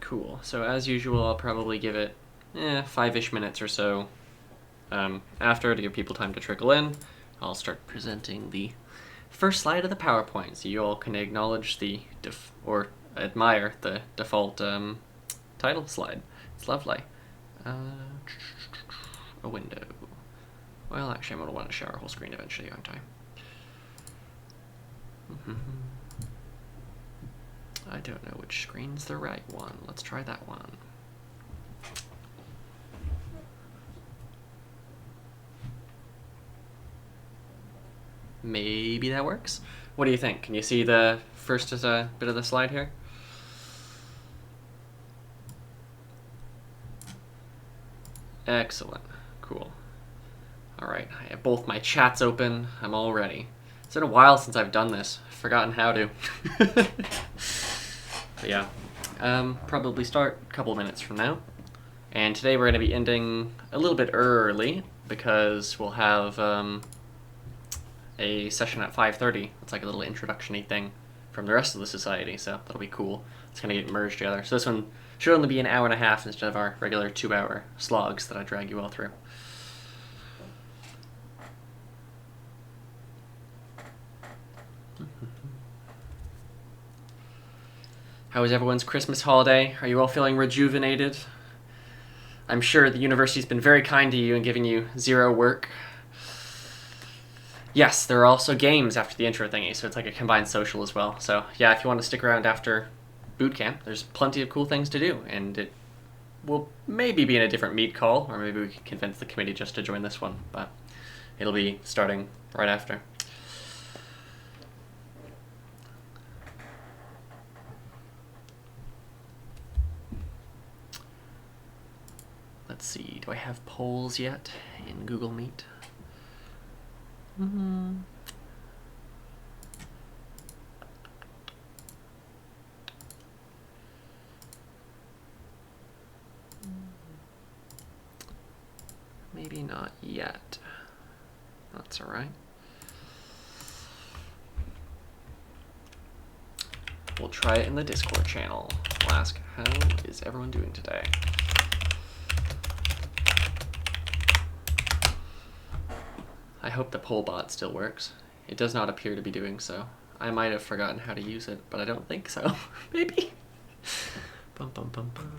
Cool. So as usual, I'll probably give it 5-ish minutes or so after to give people time to trickle in. I'll start presenting the first slide of the PowerPoint so you all can acknowledge or admire the default title slide. It's lovely. A window. Well, actually, I'm going to want to share our whole screen eventually, aren't I? I don't know which screen's the right one. Let's try that one. Maybe that works. What do you think? Can you see the first bit of the slide here? Excellent. Cool. All right, I have both my chats open. I'm all ready. It's been a while since I've done this. I've forgotten how to. But yeah, probably start a couple minutes from now. And today we're going to be ending a little bit early because we'll have a session at 5:30. It's like a little introduction-y thing from the rest of the society, so that'll be cool. It's going to get merged together. So this one should only be an hour and a half instead of our regular 2-hour slogs that I drag you all through. How was everyone's Christmas holiday? Are you all feeling rejuvenated? I'm sure the university's been very kind to you and giving you 0 work. Yes, there are also games after the intro thingy, so it's like a combined social as well. So yeah, if you want to stick around after Bootcamp, there's plenty of cool things to do, and it will maybe be in a different meet call, or maybe we can convince the committee just to join this one, but it'll be starting right after. Let's see, do I have polls yet in Google Meet? Maybe not yet. That's all right. We'll try it in the Discord channel. We'll ask, how is everyone doing today? I hope the poll bot still works. It does not appear to be doing so. I might have forgotten how to use it, but I don't think so. Maybe. Bum, bum, bum, bum.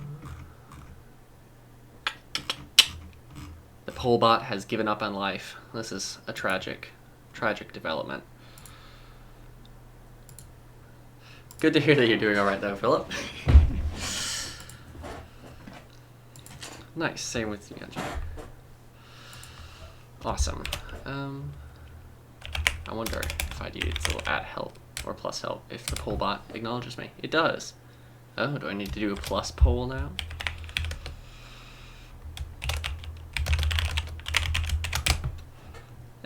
The poll bot has given up on life. This is a tragic development. Good to hear that you're doing all right, though, Philip. Nice. Same with you, Angela. Awesome. I wonder if I do its little @ help or plus help if the poll bot acknowledges me. It does. Oh, do I need to do a plus poll now?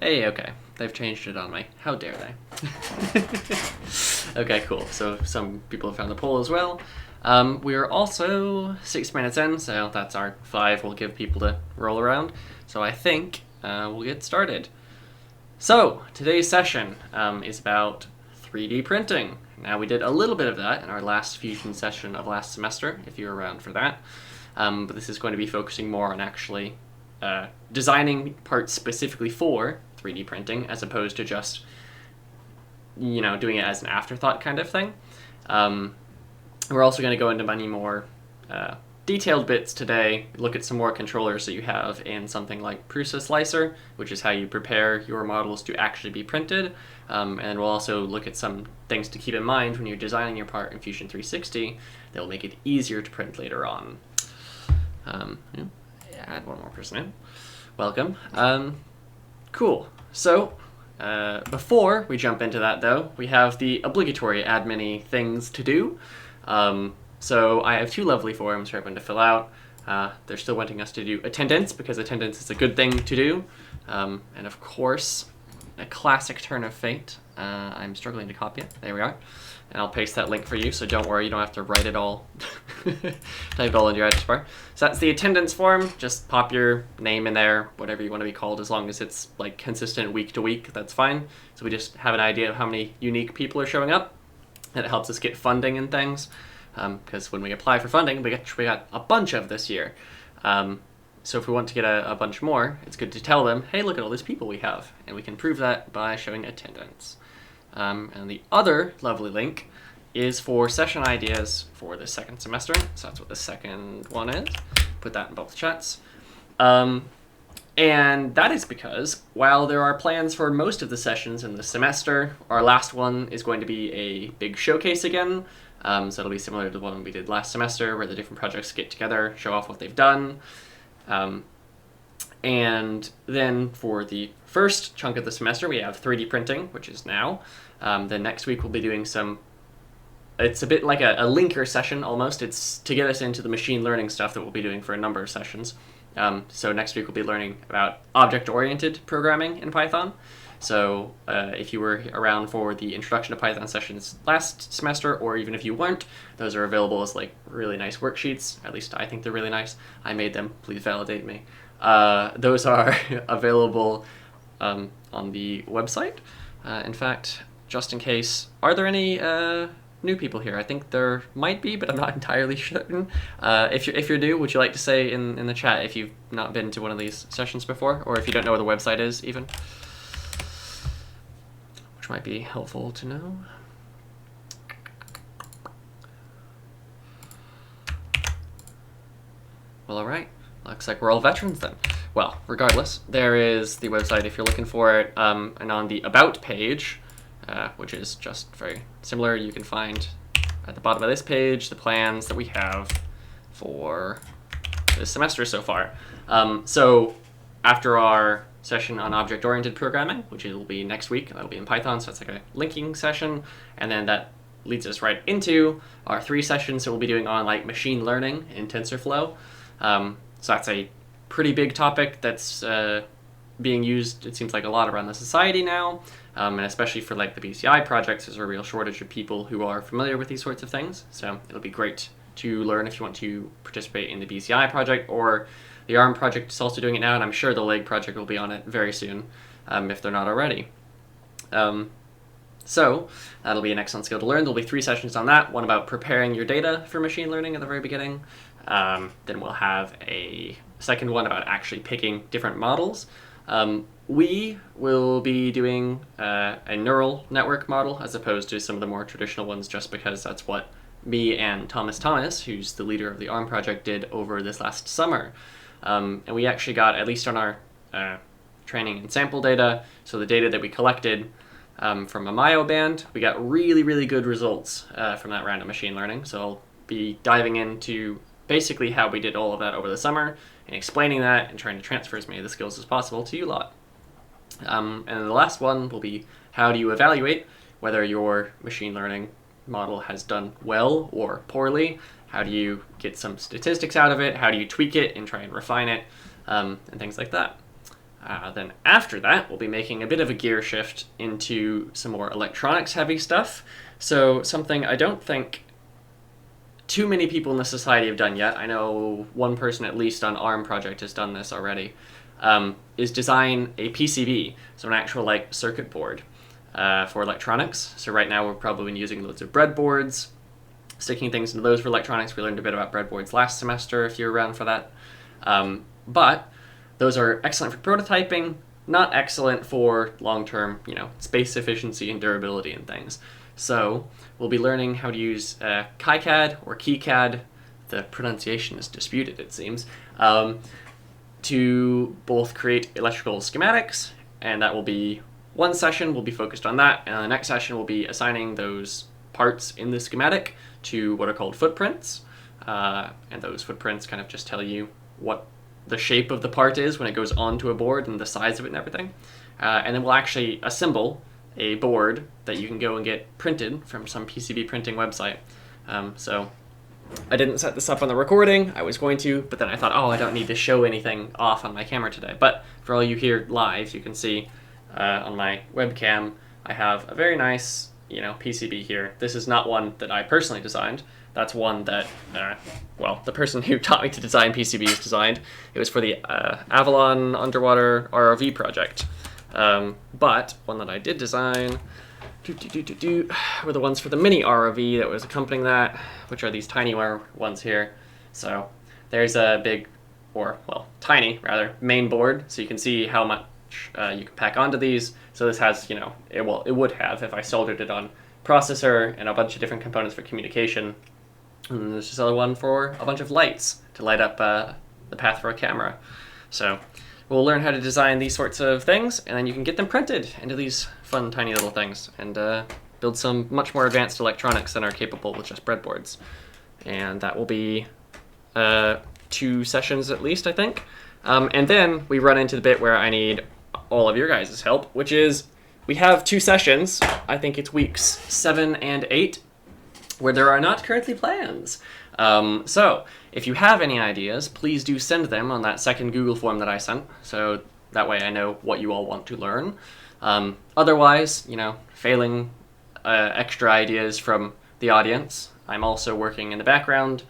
Hey, okay. They've changed it on me. How dare they? Okay, cool. So some people have found the poll as well. We are also 6 minutes in, so that's our 5 we'll give people to roll around. So I think we'll get started. So today's session is about 3D printing. Now we did a little bit of that in our last Fusion session of last semester, if you were around for that. But this is going to be focusing more on actually designing parts specifically for 3D printing as opposed to just, doing it as an afterthought kind of thing. We're also going to go into many more detailed bits today, look at some more controllers that you have in something like Prusa Slicer, which is how you prepare your models to actually be printed. And we'll also look at some things to keep in mind when you're designing your part in Fusion 360 that will make it easier to print later on. Add one more person in. Welcome. Cool. So before we jump into that, though, we have the obligatory admin-y things to do. So I have 2 lovely forms for everyone to fill out. They're still wanting us to do attendance because attendance is a good thing to do. And of course, a classic turn of fate. I'm struggling to copy it. There we are. And I'll paste that link for you, so don't worry, you don't have to write it all, type it all into your address bar. So that's the attendance form. Just pop your name in there, whatever you want to be called, as long as it's like consistent week to week, that's fine. So we just have an idea of how many unique people are showing up. And it helps us get funding and things. because when we apply for funding, we got a bunch of this year. So if we want to get a bunch more, it's good to tell them, hey, look at all these people we have, and we can prove that by showing attendance. And the other lovely link is for session ideas for the second semester. So that's what the second one is. Put that in both chats. And that is because while there are plans for most of the sessions in the semester, our last one is going to be a big showcase again. So it'll be similar to the one we did last semester, where the different projects get together, show off what they've done. And then for the first chunk of the semester, we have 3D printing, which is now. Then next week we'll be doing it's a bit like a linker session almost. It's to get us into the machine learning stuff that we'll be doing for a number of sessions. So next week we'll be learning about object-oriented programming in Python. So if you were around for the Introduction to Python sessions last semester, or even if you weren't, those are available as like really nice worksheets. At least I think they're really nice. I made them. Please validate me. Those are available on the website. In fact, just in case, are there any new people here? I think there might be, but I'm not entirely certain. If you're new, would you like to say in the chat if you've not been to one of these sessions before, or if you don't know where the website is even? Which might be helpful to know. Well, all right. Looks like we're all veterans then. Well, regardless, there is the website if you're looking for it, and on the About page, which is just very similar, you can find at the bottom of this page the plans that we have for this semester so far. So after our session on object-oriented programming, which will be next week, and that'll be in Python, so it's like a linking session, and then that leads us right into our 3 sessions that we'll be doing on like machine learning in TensorFlow. So that's a pretty big topic that's being used, it seems like, a lot around the society now, and especially for like the BCI projects, there's a real shortage of people who are familiar with these sorts of things. So it'll be great to learn if you want to participate in the BCI project, or the ARM project is also doing it now, and I'm sure the LEG project will be on it very soon, if they're not already. So that'll be an excellent skill to learn. There'll be 3 sessions on that, one about preparing your data for machine learning at the very beginning. Then we'll have a second one about actually picking different models. We will be doing a neural network model as opposed to some of the more traditional ones, just because that's what me and Thomas, who's the leader of the ARM project, did over this last summer. And we actually got, at least on our training and sample data, so the data that we collected from a Mayo band, we got really, really good results from that round of machine learning. So I'll be diving into basically how we did all of that over the summer and explaining that and trying to transfer as many of the skills as possible to you lot. And then the last one will be, how do you evaluate whether your machine learning model has done well or poorly? How do you get some statistics out of it? How do you tweak it and try and refine it, and things like that? Then after that, we'll be making a bit of a gear shift into some more electronics heavy stuff. So something I don't think too many people in the society have done yet, I know one person at least on ARM project has done this already, is design a PCB, so an actual like circuit board for electronics. So right now we're probably using loads of breadboards, sticking things into those for electronics. We learned a bit about breadboards last semester if you're around for that. But those are excellent for prototyping, not excellent for long-term, space efficiency and durability and things. So we'll be learning how to use KiCad or KiCad, the pronunciation is disputed it seems, to both create electrical schematics, and that will be one session will be focused on that, and the next session will be assigning those parts in the schematic to what are called footprints, and those footprints kind of just tell you what the shape of the part is when it goes onto a board and the size of it and everything. And then we'll actually assemble a board that you can go and get printed from some PCB printing website. So I didn't set this up on the recording. I was going to, but then I thought, I don't need to show anything off on my camera today. But for all you here live, you can see on my webcam, I have a very nice, PCB here. This is not one that I personally designed. That's one that, the person who taught me to design PCBs designed. It was for the Avalon Underwater ROV project. But one that I did design were the ones for the mini ROV that was accompanying that, which are these tiny ones here. So there's a big, or well, tiny rather, main board, so you can see how much you can pack onto these. So this has, you know, it would have if I soldered it on processor and a bunch of different components for communication. And there's just another one for a bunch of lights to light up the path for a camera. So we'll learn how to design these sorts of things, and then you can get them printed into these fun tiny little things and build some much more advanced electronics than are capable with just breadboards. And that will be 2 sessions at least, I think. And then we run into the bit where I need all of your guys' help, which is we have 2 sessions. I think it's weeks 7 and 8, where there are not currently plans. So if you have any ideas, please do send them on that second Google form that I sent, so that way I know what you all want to learn. Otherwise, you know, failing extra ideas from the audience, I'm also working in the background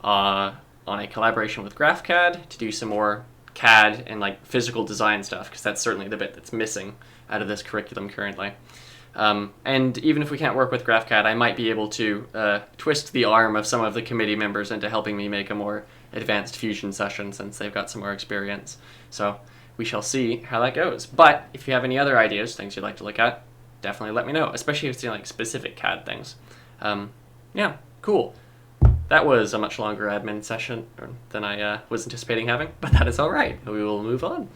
on a collaboration with GraphCAD to do some more CAD and like physical design stuff, because that's certainly the bit that's missing out of this curriculum currently. And even if we can't work with GraphCAD, I might be able to twist the arm of some of the committee members into helping me make a more advanced Fusion session, since they've got some more experience. So we shall see how that goes. But if you have any other ideas, things you'd like to look at, definitely let me know, especially if it's like specific CAD things. Yeah, cool. That was a much longer admin session than I was anticipating having, but that is all right. We will move on.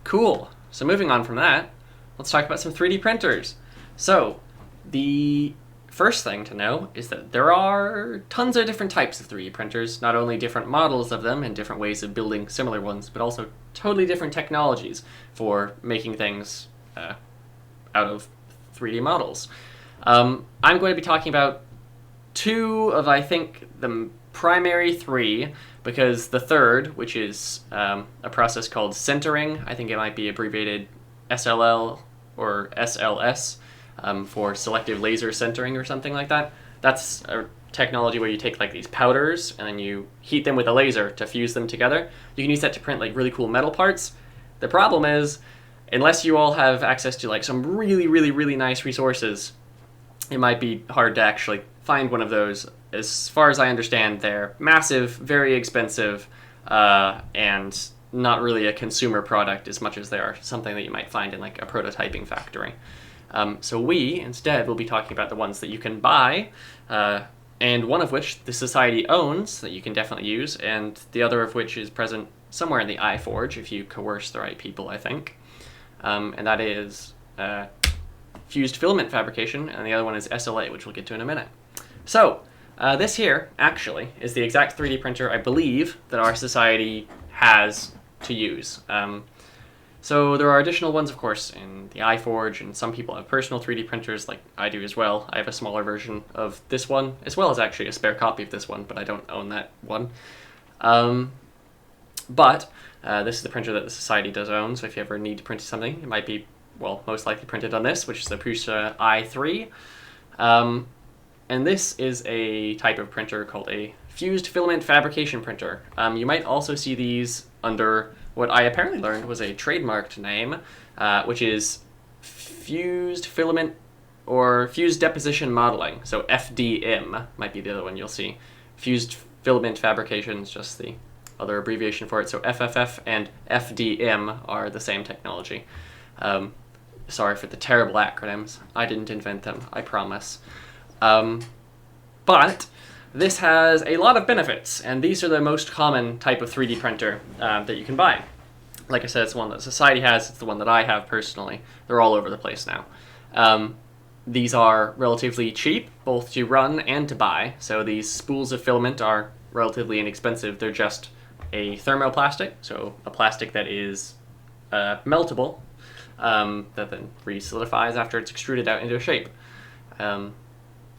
Cool. So moving on from that, let's talk about some 3D printers. So the first thing to know is that there are tons of different types of 3D printers, not only different models of them and different ways of building similar ones, but also totally different technologies for making things out of 3D models. I'm going to be talking about 2 of, I think, the primary 3, because the third, which is a process called sintering, I think it might be abbreviated SLL or SLS, for selective laser sintering or something like that. That's a technology where you take like these powders and then you heat them with a laser to fuse them together. You can use that to print like really cool metal parts. The problem is, unless you all have access to like some really, really, really nice resources, it might be hard to actually find one of those. As far as I understand, they're massive, very expensive, and not really a consumer product as much as they are something that you might find in like a prototyping factory. So we, instead, will be talking about the ones that you can buy, and one of which the Society owns that you can definitely use, and the other of which is present somewhere in the iForge if you coerce the right people, I think. And that is fused filament fabrication, and the other one is SLA, which we'll get to in a minute. So this here, actually, is the exact 3D printer I believe that our Society has to use. So there are additional ones, of course, in the iForge, and some people have personal 3D printers, like I do as well. I have a smaller version of this one, as well as actually a spare copy of this one, but I don't own that one. But this is the printer that the Society does own, so if you ever need to print something, it might be, well, most likely printed on this, which is the Prusa i3. And this is a type of printer called a fused filament fabrication printer. You might also see these under what I apparently learned was a trademarked name, which is fused filament or fused deposition modeling. So FDM might be the other one you'll see. Fused filament fabrication is just the other abbreviation for it. So FFF and FDM are the same technology. Sorry for the terrible acronyms. I didn't invent them, I promise. But this has a lot of benefits, and these are the most common type of 3D printer that you can buy. Like I said, it's the one that Society has, it's the one that I have personally. They're all over the place now. These are relatively cheap, both to run and to buy. So these spools of filament are relatively inexpensive. They're just a thermoplastic, so a plastic that is meltable, that then re-solidifies after it's extruded out into a shape.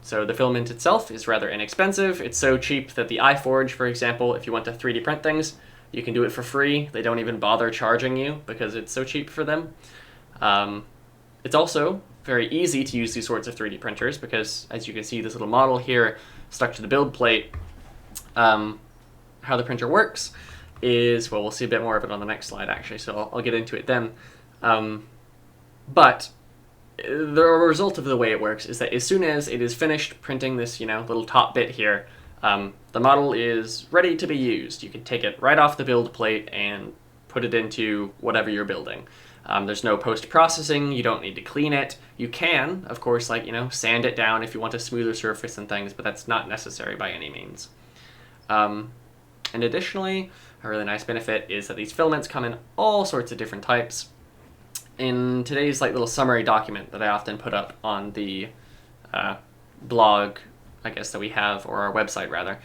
So the filament itself is rather inexpensive. It's so cheap that the iForge, for example, if you want to 3D print things, you can do it for free. They don't even bother charging you because it's so cheap for them. It's also very easy to use these sorts of 3D printers because, as you can see, this little model here stuck to the build plate. How the printer works is, well, we'll see a bit more of it on the next slide, actually, so I'll get into it then. But the result of the way it works is that as soon as it is finished printing this, little top bit here, the model is ready to be used. You can take it right off the build plate and put it into whatever you're building. There's no post-processing. You don't need to clean it. You can, of course, sand it down if you want a smoother surface and things, but that's not necessary by any means. And additionally, a really nice benefit is that these filaments come in all sorts of different types. In today's little summary document that I often put up on the blog, I guess, that we have, or our website rather,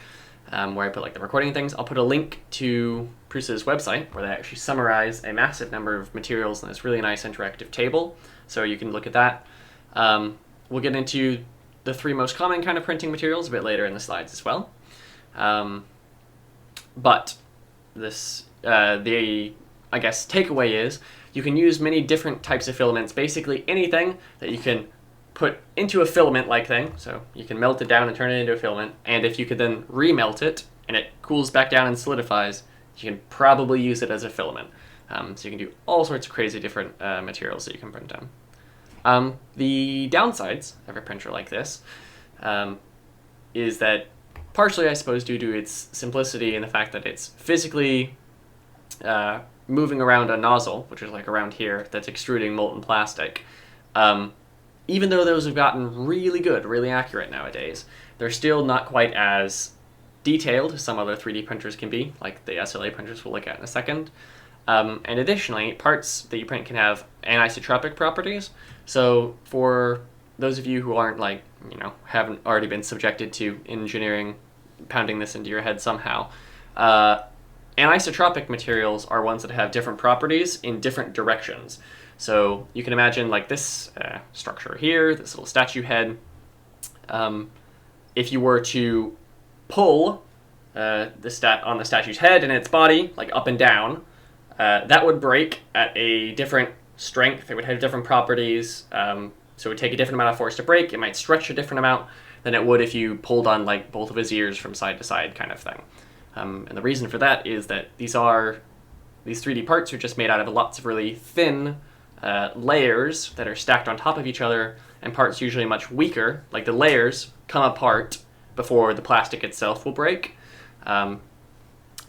where I put the recording things, I'll put a link to Prusa's website where they actually summarize a massive number of materials in this really nice interactive table, so you can look at that. We'll get into the 3 most common kind of printing materials a bit later in the slides as well. But this, the takeaway is you can use many different types of filaments, basically anything that you can put into a filament-like thing, so you can melt it down and turn it into a filament, and if you could then remelt it and it cools back down and solidifies, you can probably use it as a filament. So you can do all sorts of crazy different materials that you can print on. The downsides of a printer like this is that partially, I suppose, due to its simplicity and the fact that it's physically moving around a nozzle, which is around here, that's extruding molten plastic. Even though those have gotten really good, really accurate nowadays, they're still not quite as detailed as some other 3D printers can be, like the SLA printers we'll look at in a second. And additionally, parts that you print can have anisotropic properties. So for those of you who aren't haven't already been subjected to engineering, pounding this into your head somehow, anisotropic materials are ones that have different properties in different directions. So you can imagine this structure here, this little statue head. If you were to pull on the statue's head and its body, up and down, that would break at a different strength. It would have different properties. So it would take a different amount of force to break. It might stretch a different amount than it would if you pulled on both of his ears from side to side kind of thing. And the reason for that is that these 3D parts are just made out of lots of really thin layers that are stacked on top of each other, and parts usually much weaker. The layers come apart before the plastic itself will break. So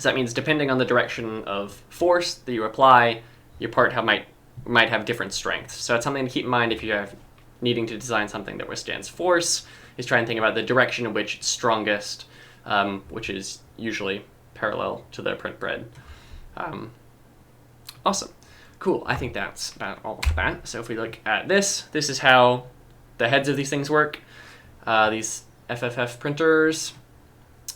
that means depending on the direction of force that you apply, your part might have different strengths. So it's something to keep in mind if you're needing to design something that withstands force, is try and think about the direction in which it's strongest, which is usually parallel to the print bread. Awesome. Cool, I think that's about all for that. So if we look at this is how the heads of these things work. These FFF printers.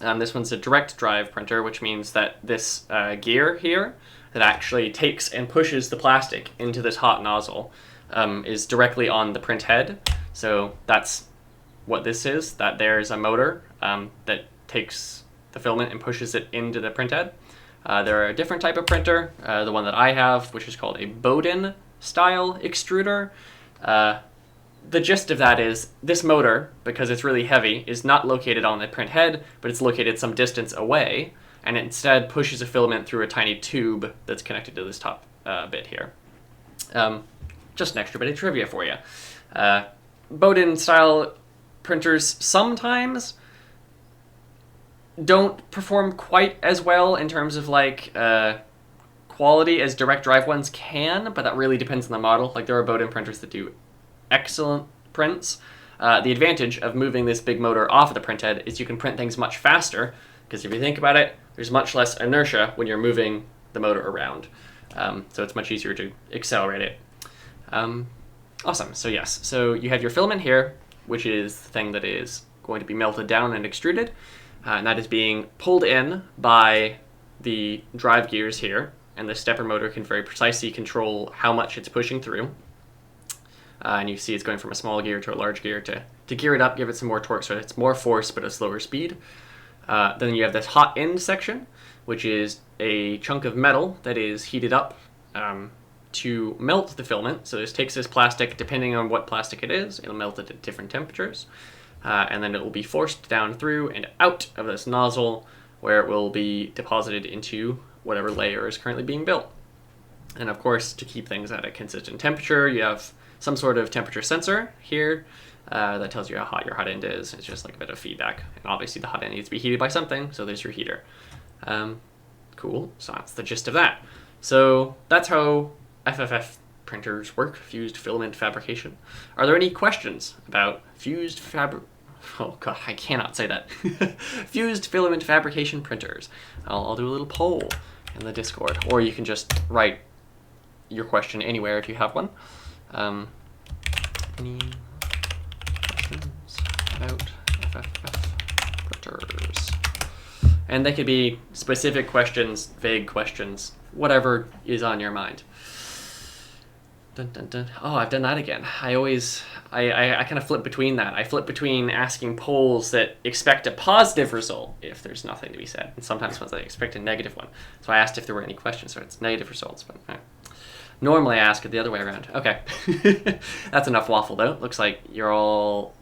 This one's a direct drive printer, which means that this gear here that actually takes and pushes the plastic into this hot nozzle is directly on the print head. So that's what this is, that there's a motor that takes the filament and pushes it into the print head. There are a different type of printer, the one that I have, which is called a Bowden style extruder. The gist of that is this motor, because it's really heavy, is not located on the print head, but it's located some distance away, and it instead pushes a filament through a tiny tube that's connected to this top bit here. Just an extra bit of trivia for you. Bowden style printers sometimes don't perform quite as well in terms of quality as direct drive ones can, but that really depends on the model. There are Bowden printers that do excellent prints. The advantage of moving this big motor off of the print head is you can print things much faster, because if you think about it, there's much less inertia when you're moving the motor around. So it's much easier to accelerate it. Awesome, so yes, so you have your filament here, which is the thing that is going to be melted down and extruded. And that is being pulled in by the drive gears here, and the stepper motor can very precisely control how much it's pushing through. And you see it's going from a small gear to a large gear to gear it up, give it some more torque so it's more force but a slower speed. Then you have this hot end section, which is a chunk of metal that is heated up to melt the filament. So this takes this plastic, depending on what plastic it is, it'll melt it at different temperatures. And then it will be forced down through and out of this nozzle, where it will be deposited into whatever layer is currently being built. And of course, to keep things at a consistent temperature, you have some sort of temperature sensor here that tells you how hot your hot end is. It's just like a bit of feedback. And obviously the hot end needs to be heated by something, so there's your heater. Cool, so that's the gist of that. So that's how FFF printers work, fused filament fabrication. Are there any questions about oh god, I cannot say that. Fused filament fabrication printers. I'll do a little poll in the Discord, or you can just write your question anywhere if you have one. Any questions about FFF printers? And they could be specific questions, vague questions, whatever is on your mind. Dun, dun, dun. Oh, I've done that again. I kind of flip between that. I flip between asking polls that expect a positive result if there's nothing to be said, and sometimes ones that expect a negative one. So I asked if there were any questions, so it's negative results. But normally I ask it the other way around. Okay. That's enough waffle, though. Looks like you're all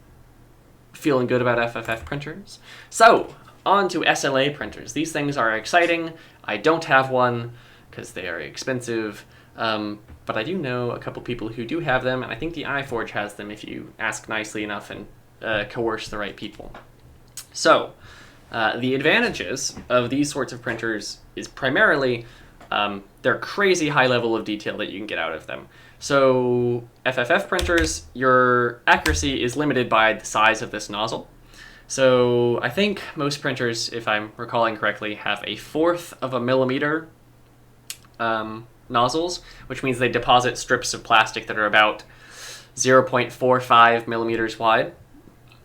feeling good about FFF printers. So, on to SLA printers. These things are exciting. I don't have one because they are expensive. But I do know a couple people who do have them, and I think the iForge has them if you ask nicely enough and coerce the right people. So, the advantages of these sorts of printers is primarily their crazy high level of detail that you can get out of them. So, FFF printers, your accuracy is limited by the size of this nozzle. So, I think most printers, if I'm recalling correctly, have 1/4 of a millimeter nozzles, which means they deposit strips of plastic that are about 0.45 millimeters wide,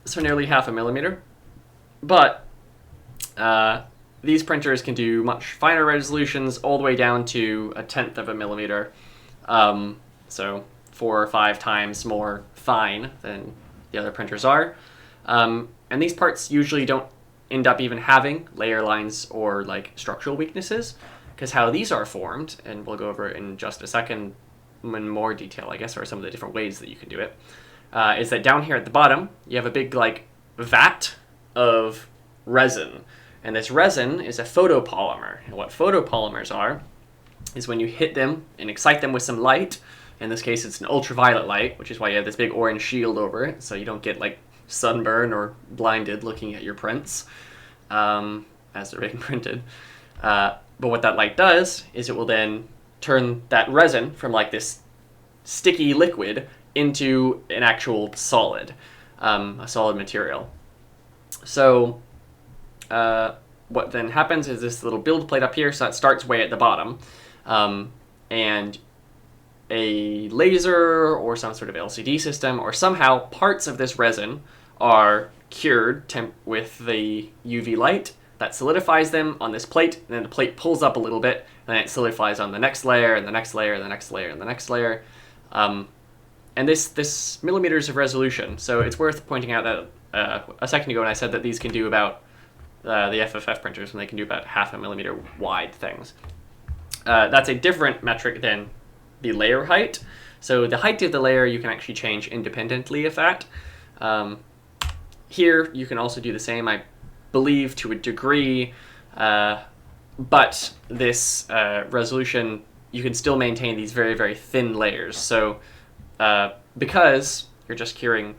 so nearly 1/2 millimeter. But these printers can do much finer resolutions, all the way down to 1/10 of a millimeter, so 4 or 5 times more fine than the other printers are. And these parts usually don't end up even having layer lines or like structural weaknesses, because how these are formed, and we'll go over it in just a second in more detail, I guess, are some of the different ways that you can do it, is that down here at the bottom, you have a big like vat of resin. And this resin is a photopolymer. And what photopolymers are is when you hit them and excite them with some light, in this case it's an ultraviolet light, which is why you have this big orange shield over it, so you don't get like sunburn or blinded looking at your prints as they're being printed. But what that light does is it will then turn that resin from like this sticky liquid into an actual solid, a solid material. So what then happens is this little build plate up here, so that starts way at the bottom, and a laser or some sort of LCD system or somehow parts of this resin are cured with the UV light that solidifies them on this plate, and then the plate pulls up a little bit, and then it solidifies on the next layer, and the next layer, and the next layer, and the next layer. And this millimeters of resolution, so it's worth pointing out that a second ago when I said that these can do about, the FFF printers, and they can do about 1/2 millimeter wide things. That's a different metric than the layer height. So the height of the layer you can actually change independently of that. Here you can also do the same, I believe, to a degree, but this resolution, you can still maintain these very, very thin layers. So because you're just curing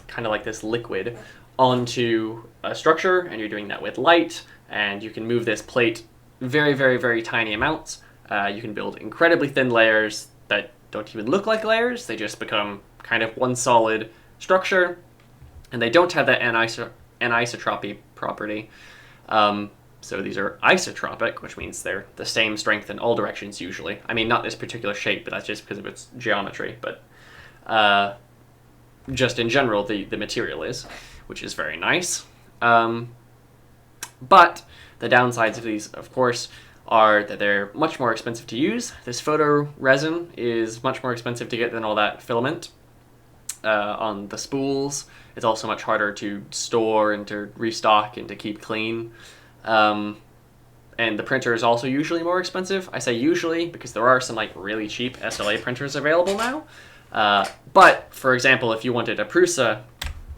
kind of like this liquid onto a structure, and you're doing that with light, and you can move this plate very, very, very tiny amounts, you can build incredibly thin layers that don't even look like layers. They just become kind of one solid structure, and they don't have that anisotropy property. So these are isotropic, which means they're the same strength in all directions usually. I mean, not this particular shape, but that's just because of its geometry, but just in general, the material is, which is very nice. But the downsides of these, of course, are that they're much more expensive to use. This photo resin is much more expensive to get than all that filament on the spools. It's also much harder to store and to restock and to keep clean. And the printer is also usually more expensive. I say usually because there are some like really cheap SLA printers available now. But for example, if you wanted a Prusa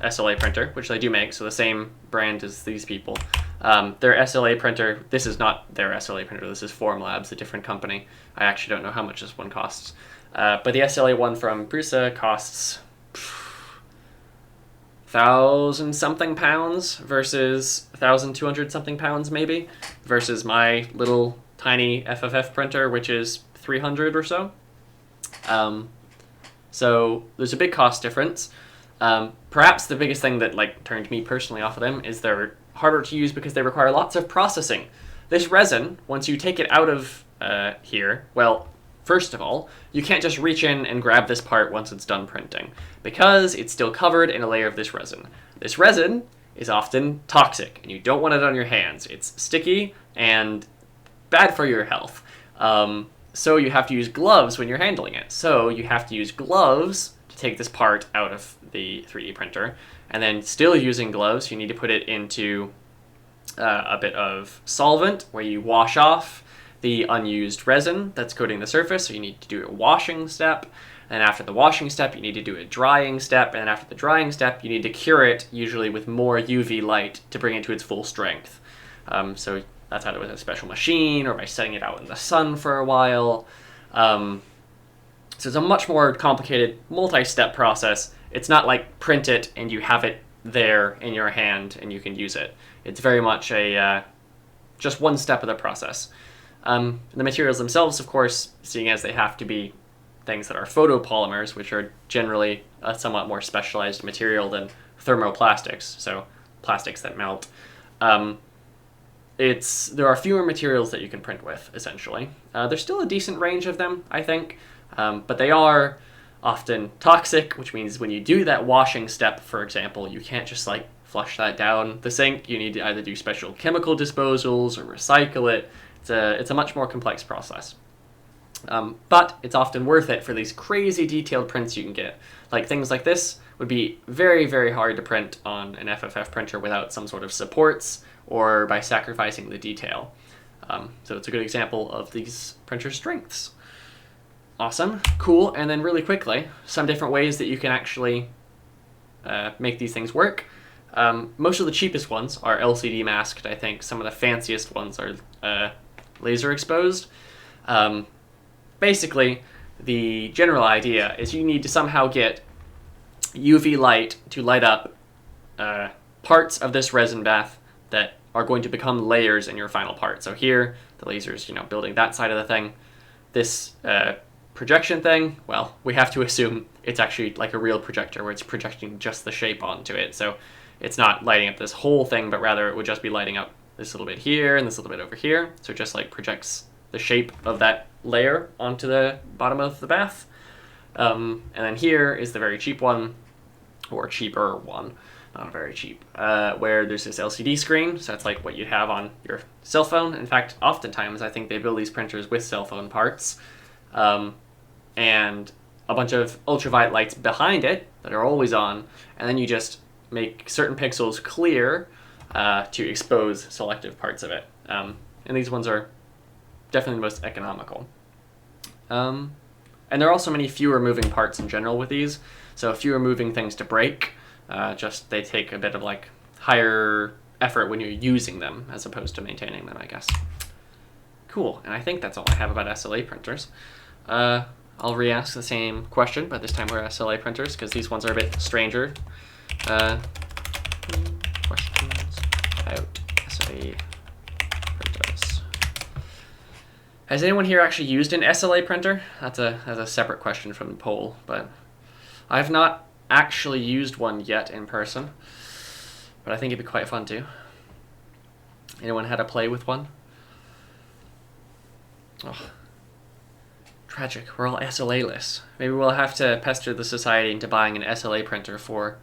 SLA printer, which they do make, so the same brand as these people, their SLA printer, this is not their SLA printer, this is Formlabs, a different company. I actually don't know how much this one costs. But the SLA one from Prusa costs 1,000-something pounds versus 1,200-something pounds maybe, versus my little tiny FFF printer, which is 300 or so. So there's a big cost difference. Perhaps the biggest thing that like turned me personally off of them is they're harder to use because they require lots of processing. This resin, once you take it out of here, well, first of all, you can't just reach in and grab this part once it's done printing, because it's still covered in a layer of this resin. This resin is often toxic, and you don't want it on your hands. It's sticky and bad for your health. So you have to use gloves when you're handling it. So you have to use gloves to take this part out of the 3D printer, and then still using gloves, you need to put it into a bit of solvent where you wash off the unused resin that's coating the surface. So you need to do a washing step, and after the washing step you need to do a drying step, and after the drying step you need to cure it, usually with more UV light to bring it to its full strength. So that's either with a special machine or by setting it out in the sun for a while. So it's a much more complicated multi-step process. It's not like print it and you have it there in your hand and you can use it. It's very much a just one step of the process. The materials themselves, of course, seeing as they have to be things that are photopolymers, which are generally a somewhat more specialized material than thermoplastics, so plastics that melt. There are fewer materials that you can print with, essentially. There's still a decent range of them, I think, but they are often toxic, which means when you do that washing step, for example, you can't just like flush that down the sink. You need to either do special chemical disposals or recycle it. It's a much more complex process. But it's often worth it for these crazy detailed prints you can get. Like things like this would be very, very hard to print on an FFF printer without some sort of supports or by sacrificing the detail. So it's a good example of these printer strengths. Awesome, cool, and then really quickly, some different ways that you can actually make these things work. Most of the cheapest ones are LCD masked, I think. Some of the fanciest ones are laser exposed. Basically, the general idea is you need to somehow get UV light to light up parts of this resin bath that are going to become layers in your final part. So here, the laser's building that side of the thing. This projection thing, well, we have to assume it's actually like a real projector where it's projecting just the shape onto it. So it's not lighting up this whole thing, but rather it would just be lighting up this little bit here and this little bit over here. So it just like projects the shape of that layer onto the bottom of the bath. And then here is the very cheap one, or cheaper one, not very cheap, where there's this LCD screen. So that's like what you have on your cell phone. In fact, oftentimes I think they build these printers with cell phone parts. And a bunch of ultraviolet lights behind it that are always on, and then you just make certain pixels clear to expose selective parts of it. And these ones are definitely the most economical. And there are also many fewer moving parts in general with these, so fewer moving things to break. Just they take a bit of like higher effort when you're using them as opposed to maintaining them, I guess. Cool, and I think that's all I have about SLA printers. I'll re-ask the same question, but this time we're SLA printers because these ones are a bit stranger. Questions about SLA printers. Has anyone here actually used an SLA printer? That's a separate question from the poll, but I've not actually used one yet in person, but I think it'd be quite fun too. Anyone had a play with one? Oh. Tragic. We're all SLA-less. Maybe we'll have to pester the society into buying an SLA printer for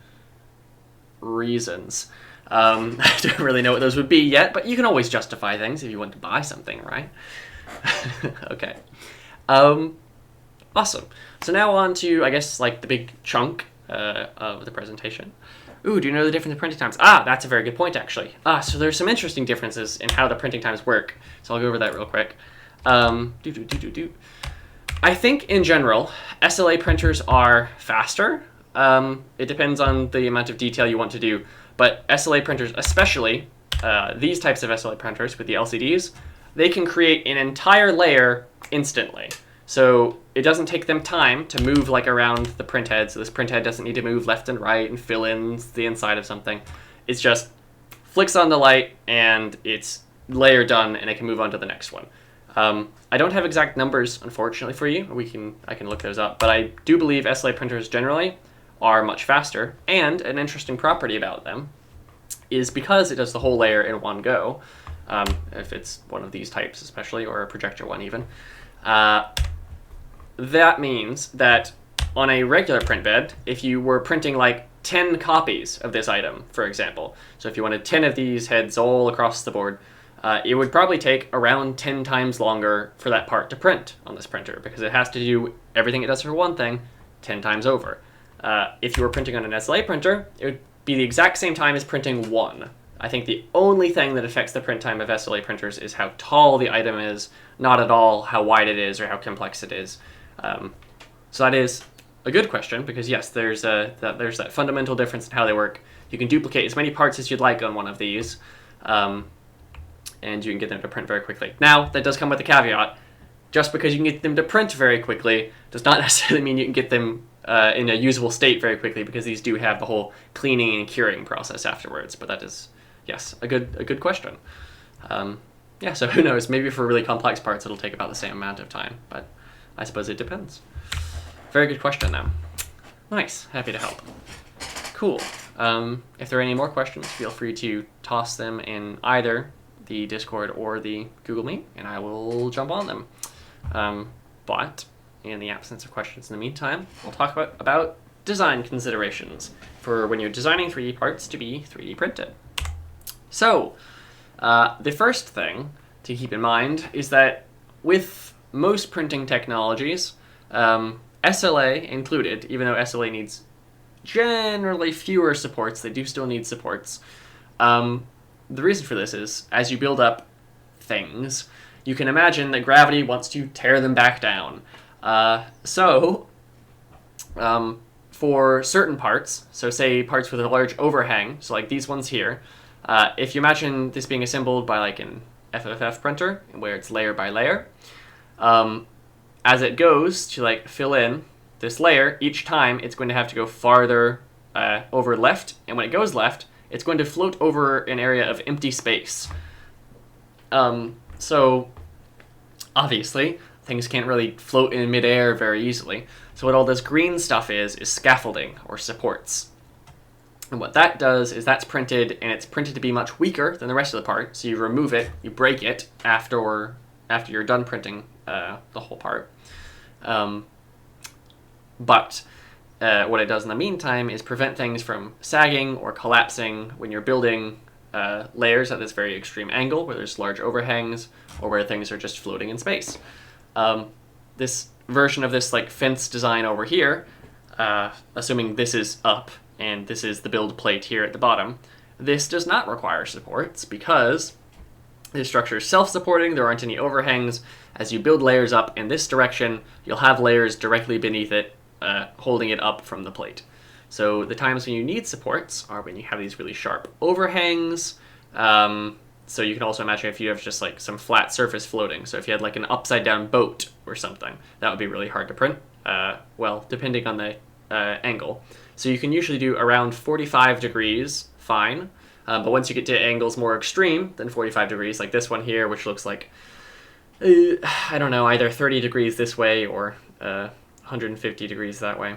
reasons. I don't really know what those would be yet, but you can always justify things if you want to buy something, right? Okay. Awesome. So now on to, I guess, like the big chunk of the presentation. Ooh, do you know the difference in printing times? That's a very good point, actually. So there's some interesting differences in how the printing times work. So I'll go over that real quick. I think, in general, SLA printers are faster. It depends on the amount of detail you want to do. But SLA printers, especially these types of SLA printers with the LCDs, they can create an entire layer instantly. So it doesn't take them time to move like around the print head. So this print head doesn't need to move left and right and fill in the inside of something. It's just flicks on the light and it's layer done, and it can move on to the next one. I don't have exact numbers, unfortunately, for you. I can look those up, but I do believe SLA printers generally are much faster, and an interesting property about them is because it does the whole layer in one go, if it's one of these types especially, or a projector one even, that means that on a regular print bed, if you were printing like 10 copies of this item, for example, so if you wanted 10 of these heads all across the board, it would probably take around 10 times longer for that part to print on this printer, because it has to do everything it does for one thing 10 times over. If you were printing on an SLA printer, it would be the exact same time as printing one. I think the only thing that affects the print time of SLA printers is how tall the item is, not at all how wide it is or how complex it is. So that is a good question, because yes, there's that fundamental difference in how they work. You can duplicate as many parts as you'd like on one of these, and you can get them to print very quickly. Now, that does come with a caveat. Just because you can get them to print very quickly does not necessarily mean you can get them in a usable state very quickly, because these do have the whole cleaning and curing process afterwards. But that is, yes, a good question. Yeah, so who knows? Maybe for really complex parts, it'll take about the same amount of time, but I suppose it depends. Very good question, though. Nice. Happy to help. Cool. If there are any more questions, feel free to toss them in either the Discord or the Google Meet, and I will jump on them. But in the absence of questions in the meantime, we'll talk about design considerations for when you're designing 3D parts to be 3D printed. So, the first thing to keep in mind is that with most printing technologies, SLA included, even though SLA needs generally fewer supports, they do still need supports. The reason for this is, as you build up things, you can imagine that gravity wants to tear them back down. For certain parts, so say parts with a large overhang, so like these ones here, if you imagine this being assembled by like an FFF printer, where it's layer by layer, as it goes to like fill in this layer, each time it's going to have to go farther over left, and when it goes left, it's going to float over an area of empty space. So obviously, things can't really float in midair very easily. So what all this green stuff is scaffolding or supports. And what that does is that's printed, and it's printed to be much weaker than the rest of the part. So you remove it, you break it after you're done printing the whole part. But what it does in the meantime is prevent things from sagging or collapsing when you're building layers at this very extreme angle, where there's large overhangs or where things are just floating in space. This version of this like fence design over here, assuming this is up and this is the build plate here at the bottom, this does not require supports because the structure is self-supporting, there aren't any overhangs. As you build layers up in this direction, you'll have layers directly beneath it, holding it up from the plate. So the times when you need supports are when you have these really sharp overhangs. So you can also imagine if you have just like some flat surface floating. So if you had like an upside down boat or something, that would be really hard to print. Well, depending on the angle. So you can usually do around 45 degrees, fine. But once you get to angles more extreme than 45 degrees, like this one here, which looks like, I don't know, either 30 degrees this way or 150 degrees that way.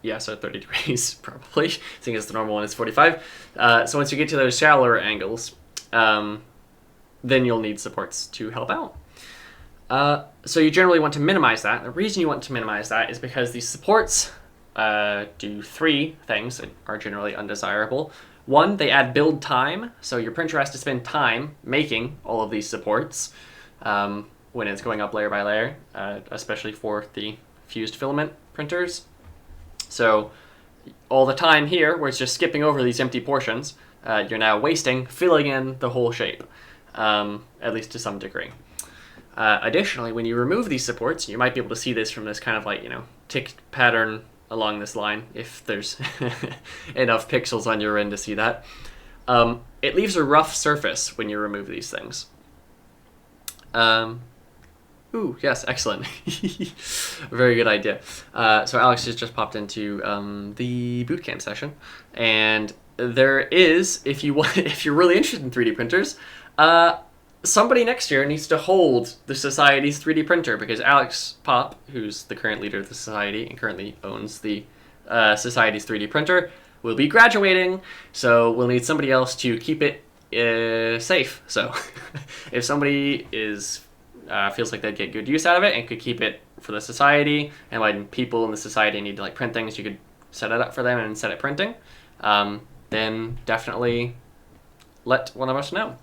Yeah, so 30 degrees probably, seeing as the normal one is 45. So once you get to those shallower angles, then you'll need supports to help out. So you generally want to minimize that. The reason you want to minimize that is because these supports do three things that are generally undesirable. One, they add build time, so your printer has to spend time making all of these supports when it's going up layer by layer, especially for the fused filament printers. So all the time here, where it's just skipping over these empty portions, you're now wasting filling in the whole shape, at least to some degree. Additionally, when you remove these supports, you might be able to see this from this kind of like, tick pattern along this line, if there's enough pixels on your end to see that. It leaves a rough surface when you remove these things. Ooh, yes, excellent. Very good idea. So Alex has just popped into the bootcamp session, and there is, if you want, if you're really interested in 3D printers, somebody next year needs to hold the society's 3D printer, because Alex Pop, who's the current leader of the society and currently owns the society's 3D printer, will be graduating. So we'll need somebody else to keep it safe. So if somebody is feels like they'd get good use out of it and could keep it for the society, and when people in the society need to like print things, you could set it up for them and set it printing, then definitely let one of us know.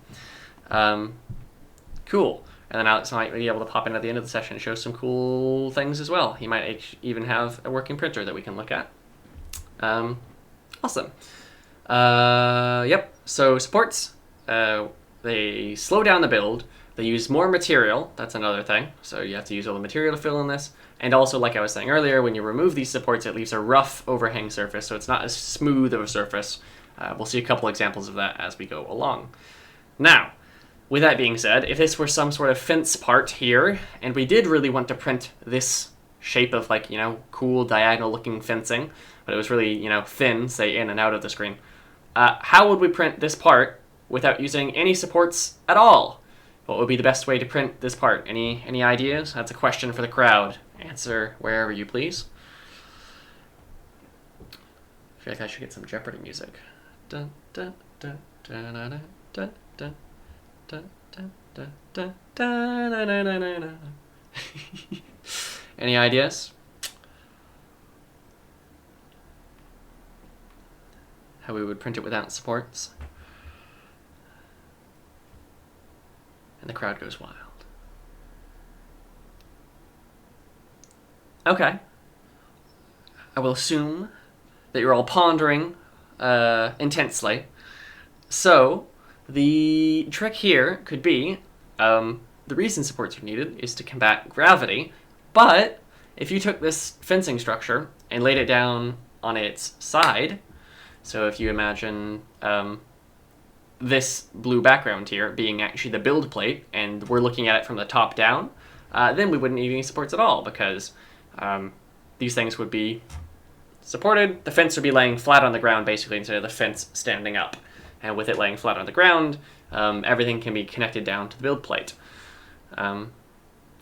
Cool. And then Alex might be able to pop in at the end of the session and show some cool things as well. He might even have a working printer that we can look at. Awesome. Yep. So supports, they slow down the build. They use more material. That's another thing. So you have to use all the material to fill in this. And also, like I was saying earlier, when you remove these supports, it leaves a rough overhang surface, so it's not as smooth of a surface. We'll see a couple examples of that as we go along. Now, with that being said, if this were some sort of fence part here, and we did really want to print this shape of like, you know, cool diagonal looking fencing, but it was really, you know, thin, say in and out of the screen, how would we print this part without using any supports at all? What would be the best way to print this part? Any ideas? That's a question for the crowd. Answer wherever you please. I feel like I should get some Jeopardy music. Dun, dun, dun, dun, dun, dun, dun, dun, dun, dun, dun, dun, dun, dun, dun, dun, dun. Any ideas? How we would print it without supports? And the crowd goes wild. Okay. I will assume that you're all pondering intensely. So, the trick here could be, the reason supports are needed is to combat gravity, but if you took this fencing structure and laid it down on its side, so if you imagine this blue background here being actually the build plate, and we're looking at it from the top down, then we wouldn't need any supports at all, because these things would be supported. The fence would be laying flat on the ground, basically, instead of the fence standing up. And with it laying flat on the ground, everything can be connected down to the build plate. And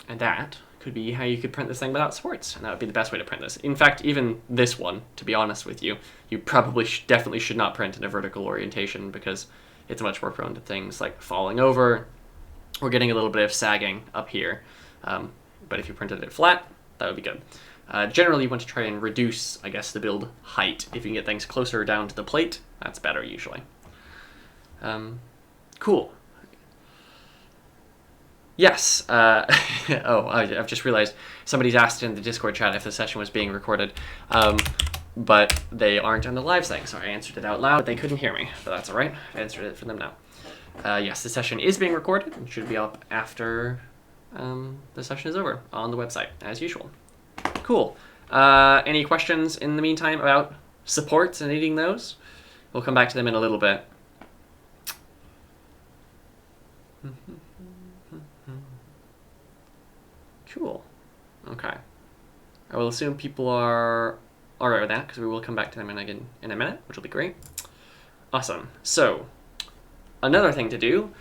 that could be how you could print this thing without supports, and that would be the best way to print this. In fact, even this one, to be honest with you, you probably definitely should not print in a vertical orientation, because it's much more prone to things like falling over or getting a little bit of sagging up here. But if you printed it flat, that would be good. Generally, you want to try and reduce, I guess, the build height. If you can get things closer down to the plate, that's better usually. Cool. Yes. Oh, I've just realized somebody's asked in the Discord chat if the session was being recorded, but they aren't on the live thing, so I answered it out loud. But they couldn't hear me, but that's all right. I answered it for them now. Yes, the session is being recorded and should be up after the session is over on the website, as usual. Cool. Any questions in the meantime about supports and needing those? We'll come back to them in a little bit. Cool. Okay. I will assume people are alright with that, because we will come back to them in a minute, which will be great. Awesome. So, another thing to do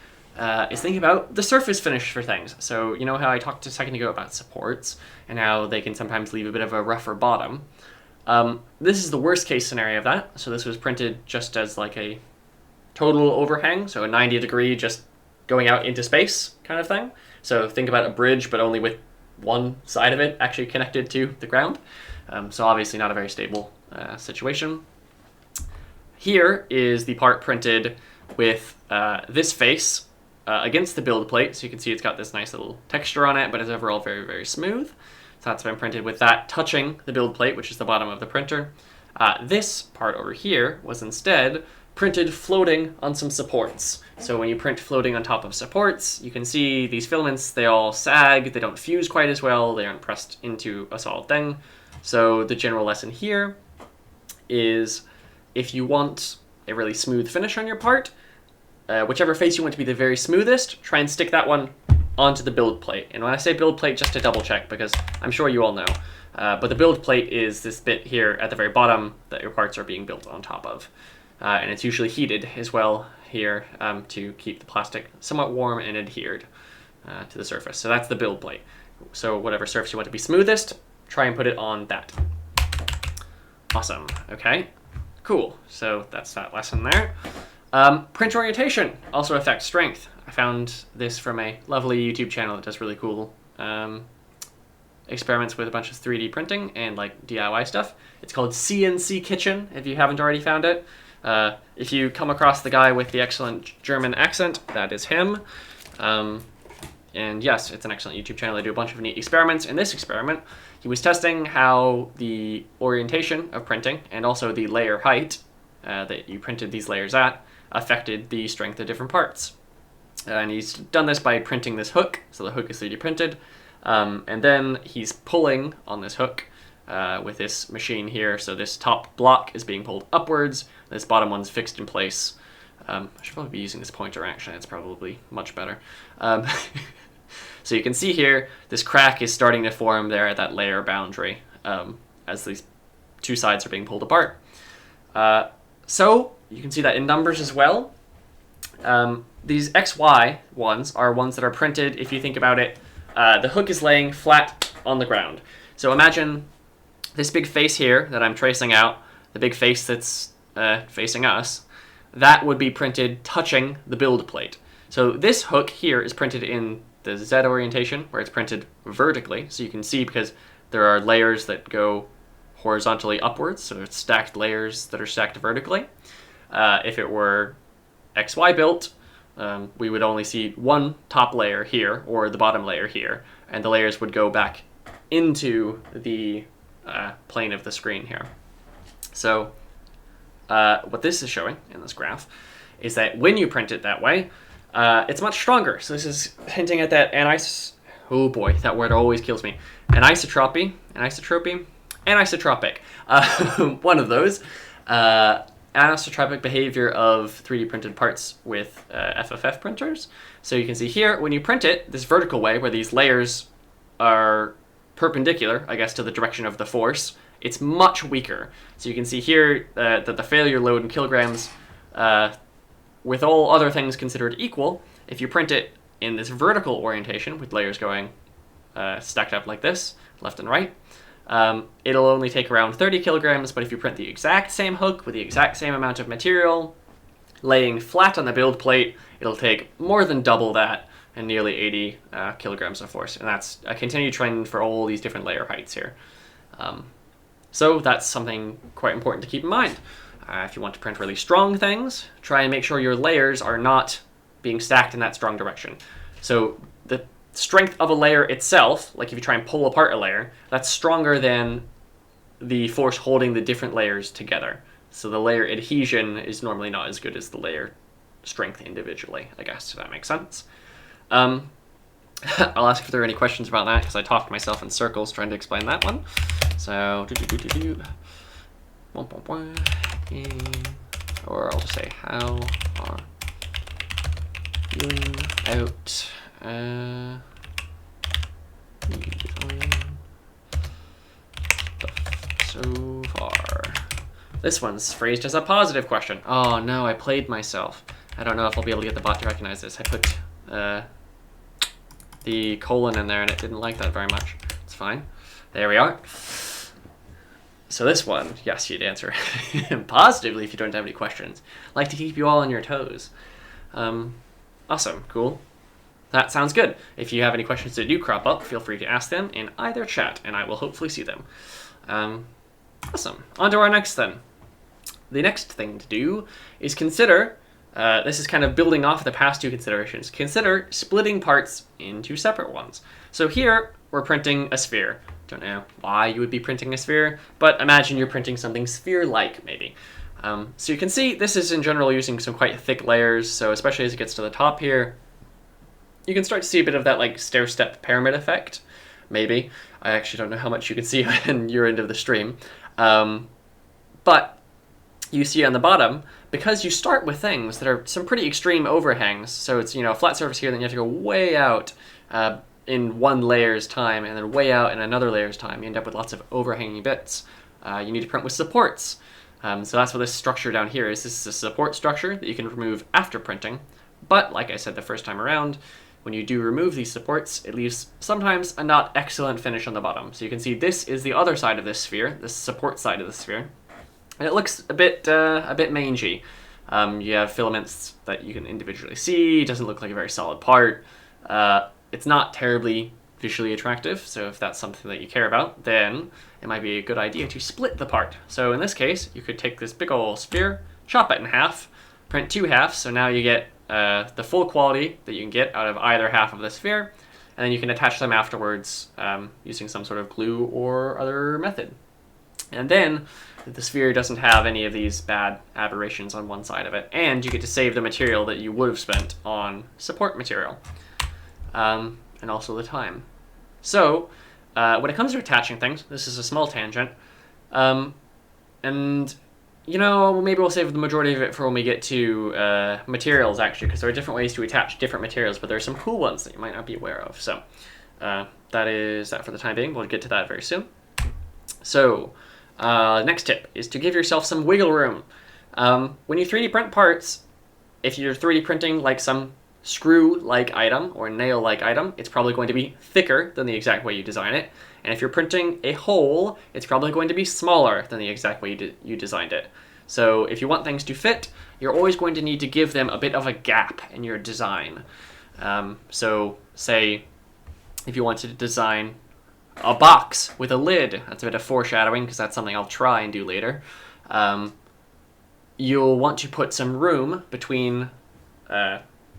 is think about the surface finish for things. So, you know how I talked a second ago about supports, and how they can sometimes leave a bit of a rougher bottom. This is the worst case scenario of that. So this was printed just as like a total overhang, so a 90 degree just going out into space kind of thing. So think about a bridge, but only with one side of it actually connected to the ground. So obviously not a very stable situation. Here is the part printed with this face against the build plate. So you can see it's got this nice little texture on it, but it's overall very, very smooth. So that's been printed with that touching the build plate, which is the bottom of the printer. This part over here was instead printed floating on some supports. So when you print floating on top of supports, you can see these filaments, they all sag, they don't fuse quite as well, they aren't pressed into a solid thing. So the general lesson here is, if you want a really smooth finish on your part, whichever face you want to be the very smoothest, try and stick that one onto the build plate. And when I say build plate, just to double check, because I'm sure you all know, but the build plate is this bit here at the very bottom that your parts are being built on top of. And it's usually heated as well here to keep the plastic somewhat warm and adhered to the surface. So that's the build plate. So whatever surface you want to be smoothest, try and put it on that. Awesome. Okay, cool. So that's that lesson there. Print orientation also affects strength. I found this from a lovely YouTube channel that does really cool experiments with a bunch of 3D printing and like DIY stuff. It's called CNC Kitchen, if you haven't already found it. If you come across the guy with the excellent German accent, that is him. And yes, it's an excellent YouTube channel. They do a bunch of neat experiments. In this experiment, he was testing how the orientation of printing and also the layer height that you printed these layers at affected the strength of different parts. And he's done this by printing this hook, so the hook is 3D printed, and then he's pulling on this hook with this machine here, so this top block is being pulled upwards, this bottom one's fixed in place. I should probably be using this pointer, actually, it's probably much better. So you can see here, this crack is starting to form there at that layer boundary as these two sides are being pulled apart. So you can see that in numbers as well. These XY ones are ones that are printed, if you think about it, the hook is laying flat on the ground. So imagine this big face here that I'm tracing out, the big face that's facing us, that would be printed touching the build plate. So this hook here is printed in the Z orientation, where it's printed vertically. So you can see because there are layers that go horizontally upwards, so it's stacked layers that are stacked vertically. If it were XY built, we would only see one top layer here, or the bottom layer here, and the layers would go back into the plane of the screen here. So what this is showing in this graph is that when you print it that way, it's much stronger. So this is hinting at that oh boy, that word always kills me. Anisotropy, anisotropic. One of those. Anisotropic behavior of 3D printed parts with FFF printers. So you can see here, when you print it this vertical way, where these layers are perpendicular, I guess, to the direction of the force, it's much weaker. So you can see here that the failure load in kilograms, with all other things considered equal, if you print it in this vertical orientation with layers going stacked up like this, left and right, it'll only take around 30 kilograms, but if you print the exact same hook with the exact same amount of material, laying flat on the build plate, it'll take more than double that and nearly 80 kilograms of force. And that's a continued trend for all these different layer heights here. So that's something quite important to keep in mind. If you want to print really strong things, try and make sure your layers are not being stacked in that strong direction. So the strength of a layer itself, like if you try and pull apart a layer, that's stronger than the force holding the different layers together. So the layer adhesion is normally not as good as the layer strength individually, I guess, if that makes sense. I'll ask if there are any questions about that, because I talked myself in circles trying to explain that one. So, or I'll just say, how are feeling out so far? This one's phrased as a positive question. Oh no, I played myself. I don't know if I'll be able to get the bot to recognize this. I put the colon in there and it didn't like that very much. It's fine. There we are. So this one, yes, you'd answer positively if you don't have any questions. I like to keep you all on your toes. Awesome, cool. That sounds good. If you have any questions that do crop up, feel free to ask them in either chat, and I will hopefully see them. Awesome. On to our next then. The next thing to do is consider, this is kind of building off the past two considerations, consider splitting parts into separate ones. So here, we're printing a sphere. Don't know why you would be printing a sphere, but imagine you're printing something sphere-like, maybe. So you can see this is in general using some quite thick layers, so especially as it gets to the top here, you can start to see a bit of that like stair-step pyramid effect, maybe. I actually don't know how much you can see on your end of the stream. But you see on the bottom, because you start with things that are some pretty extreme overhangs, so it's, a flat surface here, then you have to go way out in one layer's time, and then way out in another layer's time. You end up with lots of overhanging bits. You need to print with supports. So that's what this structure down here is. This is a support structure that you can remove after printing. But, like I said the first time around, when you do remove these supports, it leaves sometimes a not excellent finish on the bottom. So you can see this is the other side of this sphere, this support side of the sphere. And it looks a bit mangy. You have filaments that you can individually see. It doesn't look like a very solid part. It's not terribly visually attractive, so if that's something that you care about, then it might be a good idea to split the part. So in this case, you could take this big old sphere, chop it in half, print 2 halves, so now you get the full quality that you can get out of either half of the sphere, and then you can attach them afterwards using some sort of glue or other method. And then the sphere doesn't have any of these bad aberrations on one side of it, and you get to save the material that you would have spent on support material, and also the time. So when it comes to attaching things, this is a small tangent, and maybe we'll save the majority of it for when we get to materials, actually, because there are different ways to attach different materials, but there are some cool ones that you might not be aware of. So that is that for the time being. We'll get to that very soon. So next tip is to give yourself some wiggle room. When you 3D print parts, if you're 3D printing like some screw-like item or nail-like item, it's probably going to be thicker than the exact way you design it. And if you're printing a hole, it's probably going to be smaller than the exact way you designed it. So if you want things to fit, you're always going to need to give them a bit of a gap in your design. So say if you wanted to design a box with a lid, that's a bit of foreshadowing because that's something I'll try and do later. You'll want to put some room between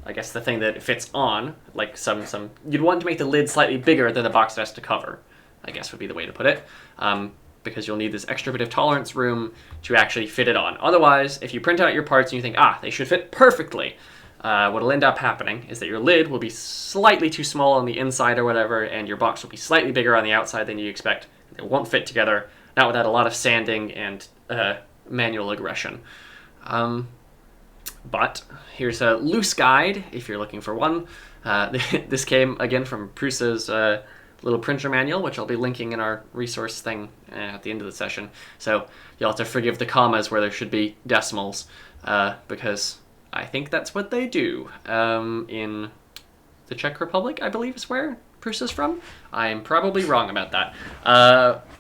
I guess the thing that it fits on, like you'd want to make the lid slightly bigger than the box it has to cover, I guess would be the way to put it, because you'll need this extra bit of tolerance room to actually fit it on. Otherwise, if you print out your parts and you think, they should fit perfectly, what'll end up happening is that your lid will be slightly too small on the inside or whatever, and your box will be slightly bigger on the outside than you expect. They won't fit together, not without a lot of sanding and manual aggression. But here's a loose guide if you're looking for one. This came again from Prusa's little printer manual, which I'll be linking in our resource thing at the end of the session. So you'll have to forgive the commas where there should be decimals, because I think that's what they do in the Czech Republic, I believe is where Prusa's from. I'm probably wrong about that.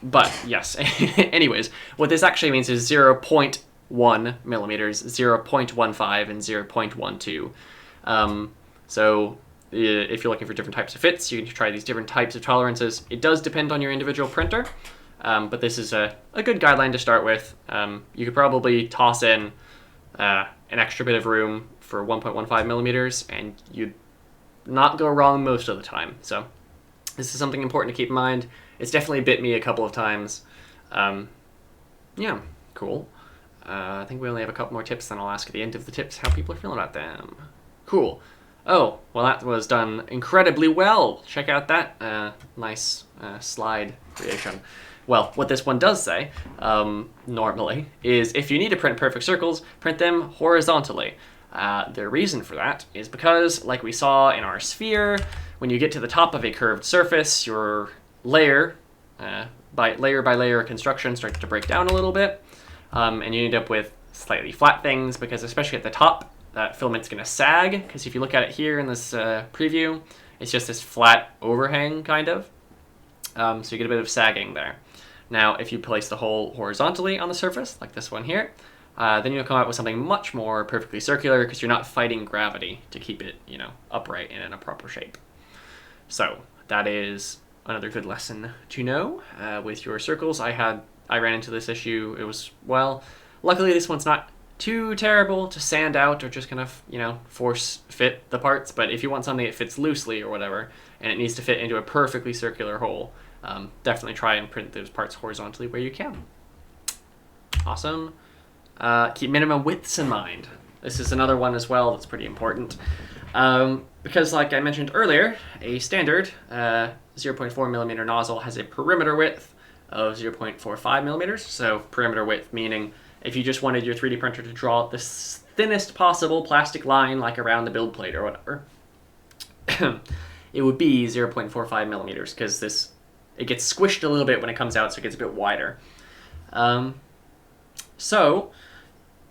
But yes, anyways, what this actually means is 0.1 millimeters, 0.15, and 0.12. So if you're looking for different types of fits, you can try these different types of tolerances. It does depend on your individual printer, but this is a good guideline to start with. You could probably toss in an extra bit of room for 1.15 millimeters, and you'd not go wrong most of the time. So this is something important to keep in mind. It's definitely bit me a couple of times. Yeah, cool. I think we only have a couple more tips, then I'll ask at the end of the tips how people are feeling about them. Cool. Oh, well, that was done incredibly well. Check out that nice slide creation. Well, what this one does say, normally, is if you need to print perfect circles, print them horizontally. The reason for that is because, like we saw in our sphere, when you get to the top of a curved surface, your layer by layer construction starts to break down a little bit. And you end up with slightly flat things because, especially at the top, that filament's going to sag. Because if you look at it here in this preview, it's just this flat overhang, kind of. So you get a bit of sagging there. Now, if you place the hole horizontally on the surface, like this one here, then you'll come out with something much more perfectly circular because you're not fighting gravity to keep it, upright and in a proper shape. So that is another good lesson to know with your circles. I ran into this issue. It was, luckily this one's not too terrible to sand out or just kind of, force fit the parts. But if you want something that fits loosely or whatever, and it needs to fit into a perfectly circular hole, definitely try and print those parts horizontally where you can. Awesome. Keep minimum widths in mind. This is another one as well that's pretty important. Because like I mentioned earlier, a standard 0.4 millimeter nozzle has a perimeter width of 0.45 millimeters. So perimeter width meaning if you just wanted your 3D printer to draw the thinnest possible plastic line, like around the build plate or whatever, it would be 0.45 millimeters, because it gets squished a little bit when it comes out, so it gets a bit wider. So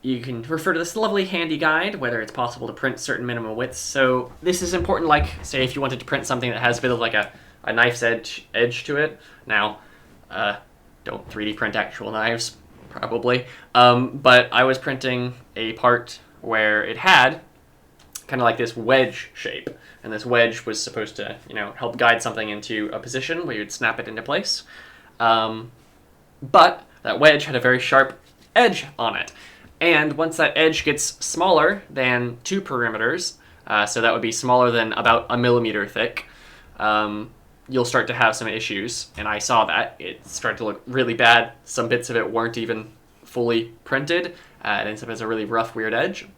you can refer to this lovely handy guide, whether it's possible to print certain minimum widths. So this is important, like, say if you wanted to print something that has a bit of like a knife's edge to it. Now, don't 3D print actual knives, probably. But I was printing a part where it had kind of like this wedge shape. And this wedge was supposed to, help guide something into a position where you'd snap it into place. But that wedge had a very sharp edge on it. And once that edge gets smaller than 2 perimeters, so that would be smaller than about 1 millimeter thick, you'll start to have some issues. And I saw that. It started to look really bad. Some bits of it weren't even fully printed. It ends up as a really rough, weird edge.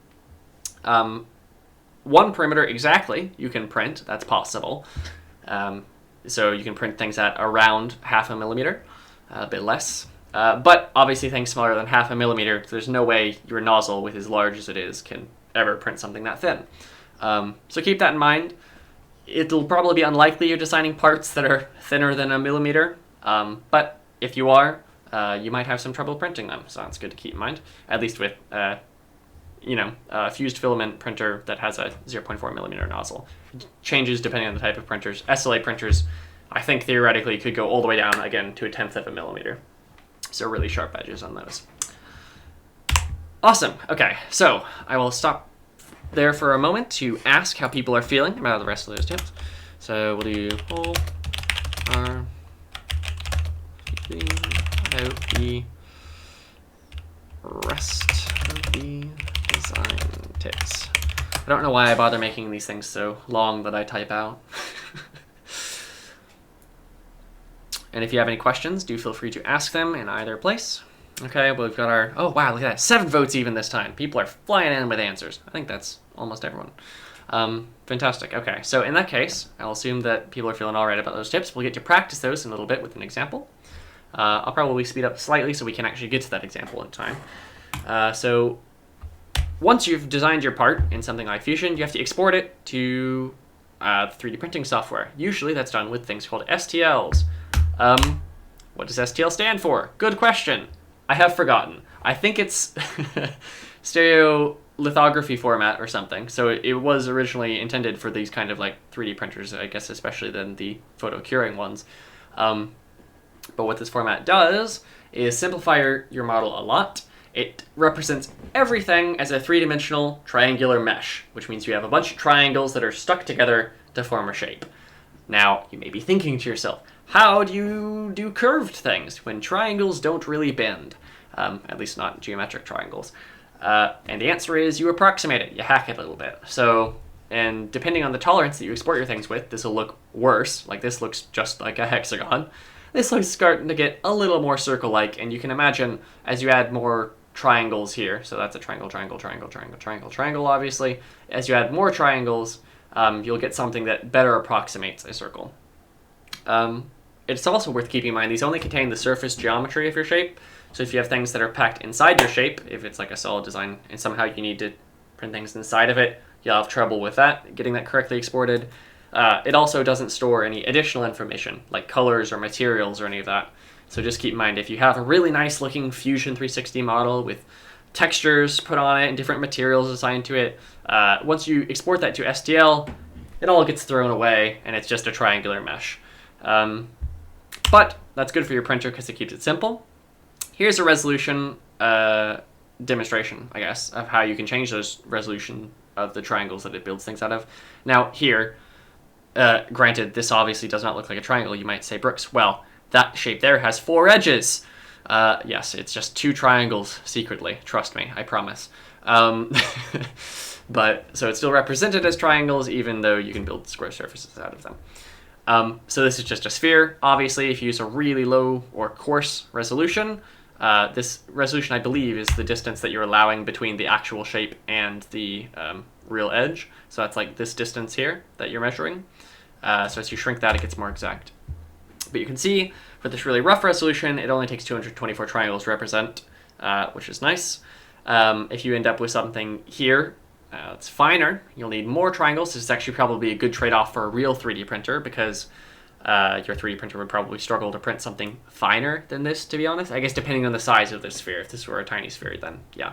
1 perimeter exactly you can print. That's possible. So you can print things at around 0.5 millimeter, a bit less. But obviously things smaller than 0.5 millimeter, there's no way your nozzle, with as large as it is, can ever print something that thin. So keep that in mind. It'll probably be unlikely you're designing parts that are thinner than 1 millimeter. But if you are, you might have some trouble printing them. So that's good to keep in mind, at least with a fused filament printer that has a 0.4 millimeter nozzle. It changes depending on the type of printers. SLA printers, I think theoretically could go all the way down again to 1/10 of a millimeter. So really sharp edges on those. Awesome. Okay, so I will stop there for a moment to ask how people are feeling about the rest of those tips. So we'll do whole are feeling about the rest of the design tips. I don't know why I bother making these things so long that I type out. And if you have any questions, do feel free to ask them in either place. Okay, well, we've got our, oh wow, look at that, 7 votes even this time. People are flying in with answers. I think that's almost everyone. Fantastic, okay, so in that case, I'll assume that people are feeling all right about those tips. We'll get to practice those in a little bit with an example. I'll probably speed up slightly so we can actually get to that example in time. So once you've designed your part in something like Fusion, you have to export it to 3D printing software. Usually that's done with things called STLs. What does STL stand for? Good question. I have forgotten. I think it's stereolithography format or something. So it was originally intended for these kind of like 3D printers, I guess, especially than the photo curing ones. But what this format does is simplify your model a lot. It represents everything as a 3-dimensional triangular mesh, which means you have a bunch of triangles that are stuck together to form a shape. Now, you may be thinking to yourself, how do you do curved things when triangles don't really bend? At least not geometric triangles. And the answer is you approximate it, you hack it a little bit. So, and depending on the tolerance that you export your things with, this will look worse. Like this looks just like a hexagon. This looks starting to get a little more circle-like, and you can imagine as you add more triangles here, so that's a triangle, triangle, triangle, triangle, triangle, triangle, obviously. As you add more triangles, you'll get something that better approximates a circle. It's also worth keeping in mind, these only contain the surface geometry of your shape. So if you have things that are packed inside your shape, if it's like a solid design, and somehow you need to print things inside of it, you'll have trouble with that, getting that correctly exported. It also doesn't store any additional information, like colors or materials or any of that. So just keep in mind, if you have a really nice looking Fusion 360 model with textures put on it and different materials assigned to it, once you export that to STL, it all gets thrown away and it's just a triangular mesh. But that's good for your printer because it keeps it simple. Here's a resolution demonstration, I guess, of how you can change those resolution of the triangles that it builds things out of. Now here, granted, this obviously does not look like a triangle. You might say, Brooks, well, that shape there has 4 edges. Yes, it's just 2 triangles secretly. Trust me, I promise. But so it's still represented as triangles, even though you can build square surfaces out of them. So this is just a sphere. Obviously, if you use a really low or coarse resolution, this resolution, I believe, is the distance that you're allowing between the actual shape and the real edge. So that's like this distance here that you're measuring. So as you shrink that, it gets more exact. But you can see, for this really rough resolution, it only takes 224 triangles to represent which is nice. If you end up with something here, it's finer. You'll need more triangles. This is actually probably a good trade-off for a real 3D printer because your 3D printer would probably struggle to print something finer than this, to be honest. I guess depending on the size of the sphere. If this were a tiny sphere, then yeah,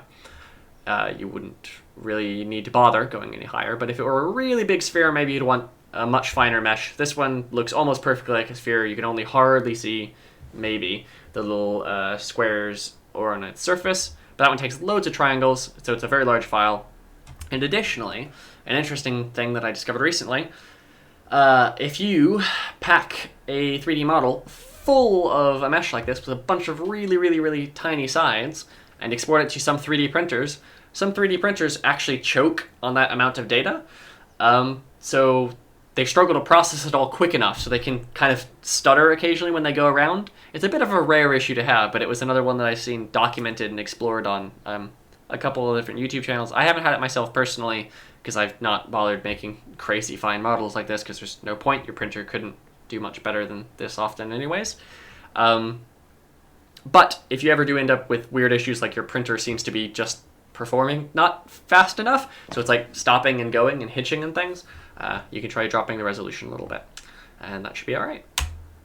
you wouldn't really need to bother going any higher. But if it were a really big sphere, maybe you'd want a much finer mesh. This one looks almost perfectly like a sphere. You can only hardly see, maybe, the little squares or on its surface. But that one takes loads of triangles, so it's a very large file. And additionally, an interesting thing that I discovered recently, if you pack a 3D model full of a mesh like this with a bunch of really, really, really tiny sides and export it to some 3D printers, some 3D printers actually choke on that amount of data. So they struggle to process it all quick enough, so they can kind of stutter occasionally when they go around. It's a bit of a rare issue to have, but it was another one that I've seen documented and explored on a couple of different YouTube channels. I haven't had it myself personally because I've not bothered making crazy fine models like this because there's no point. Your printer couldn't do much better than this often anyways. But if you ever do end up with weird issues like your printer seems to be just performing not fast enough, so it's like stopping and going and hitching and things, you can try dropping the resolution a little bit, and that should be all right.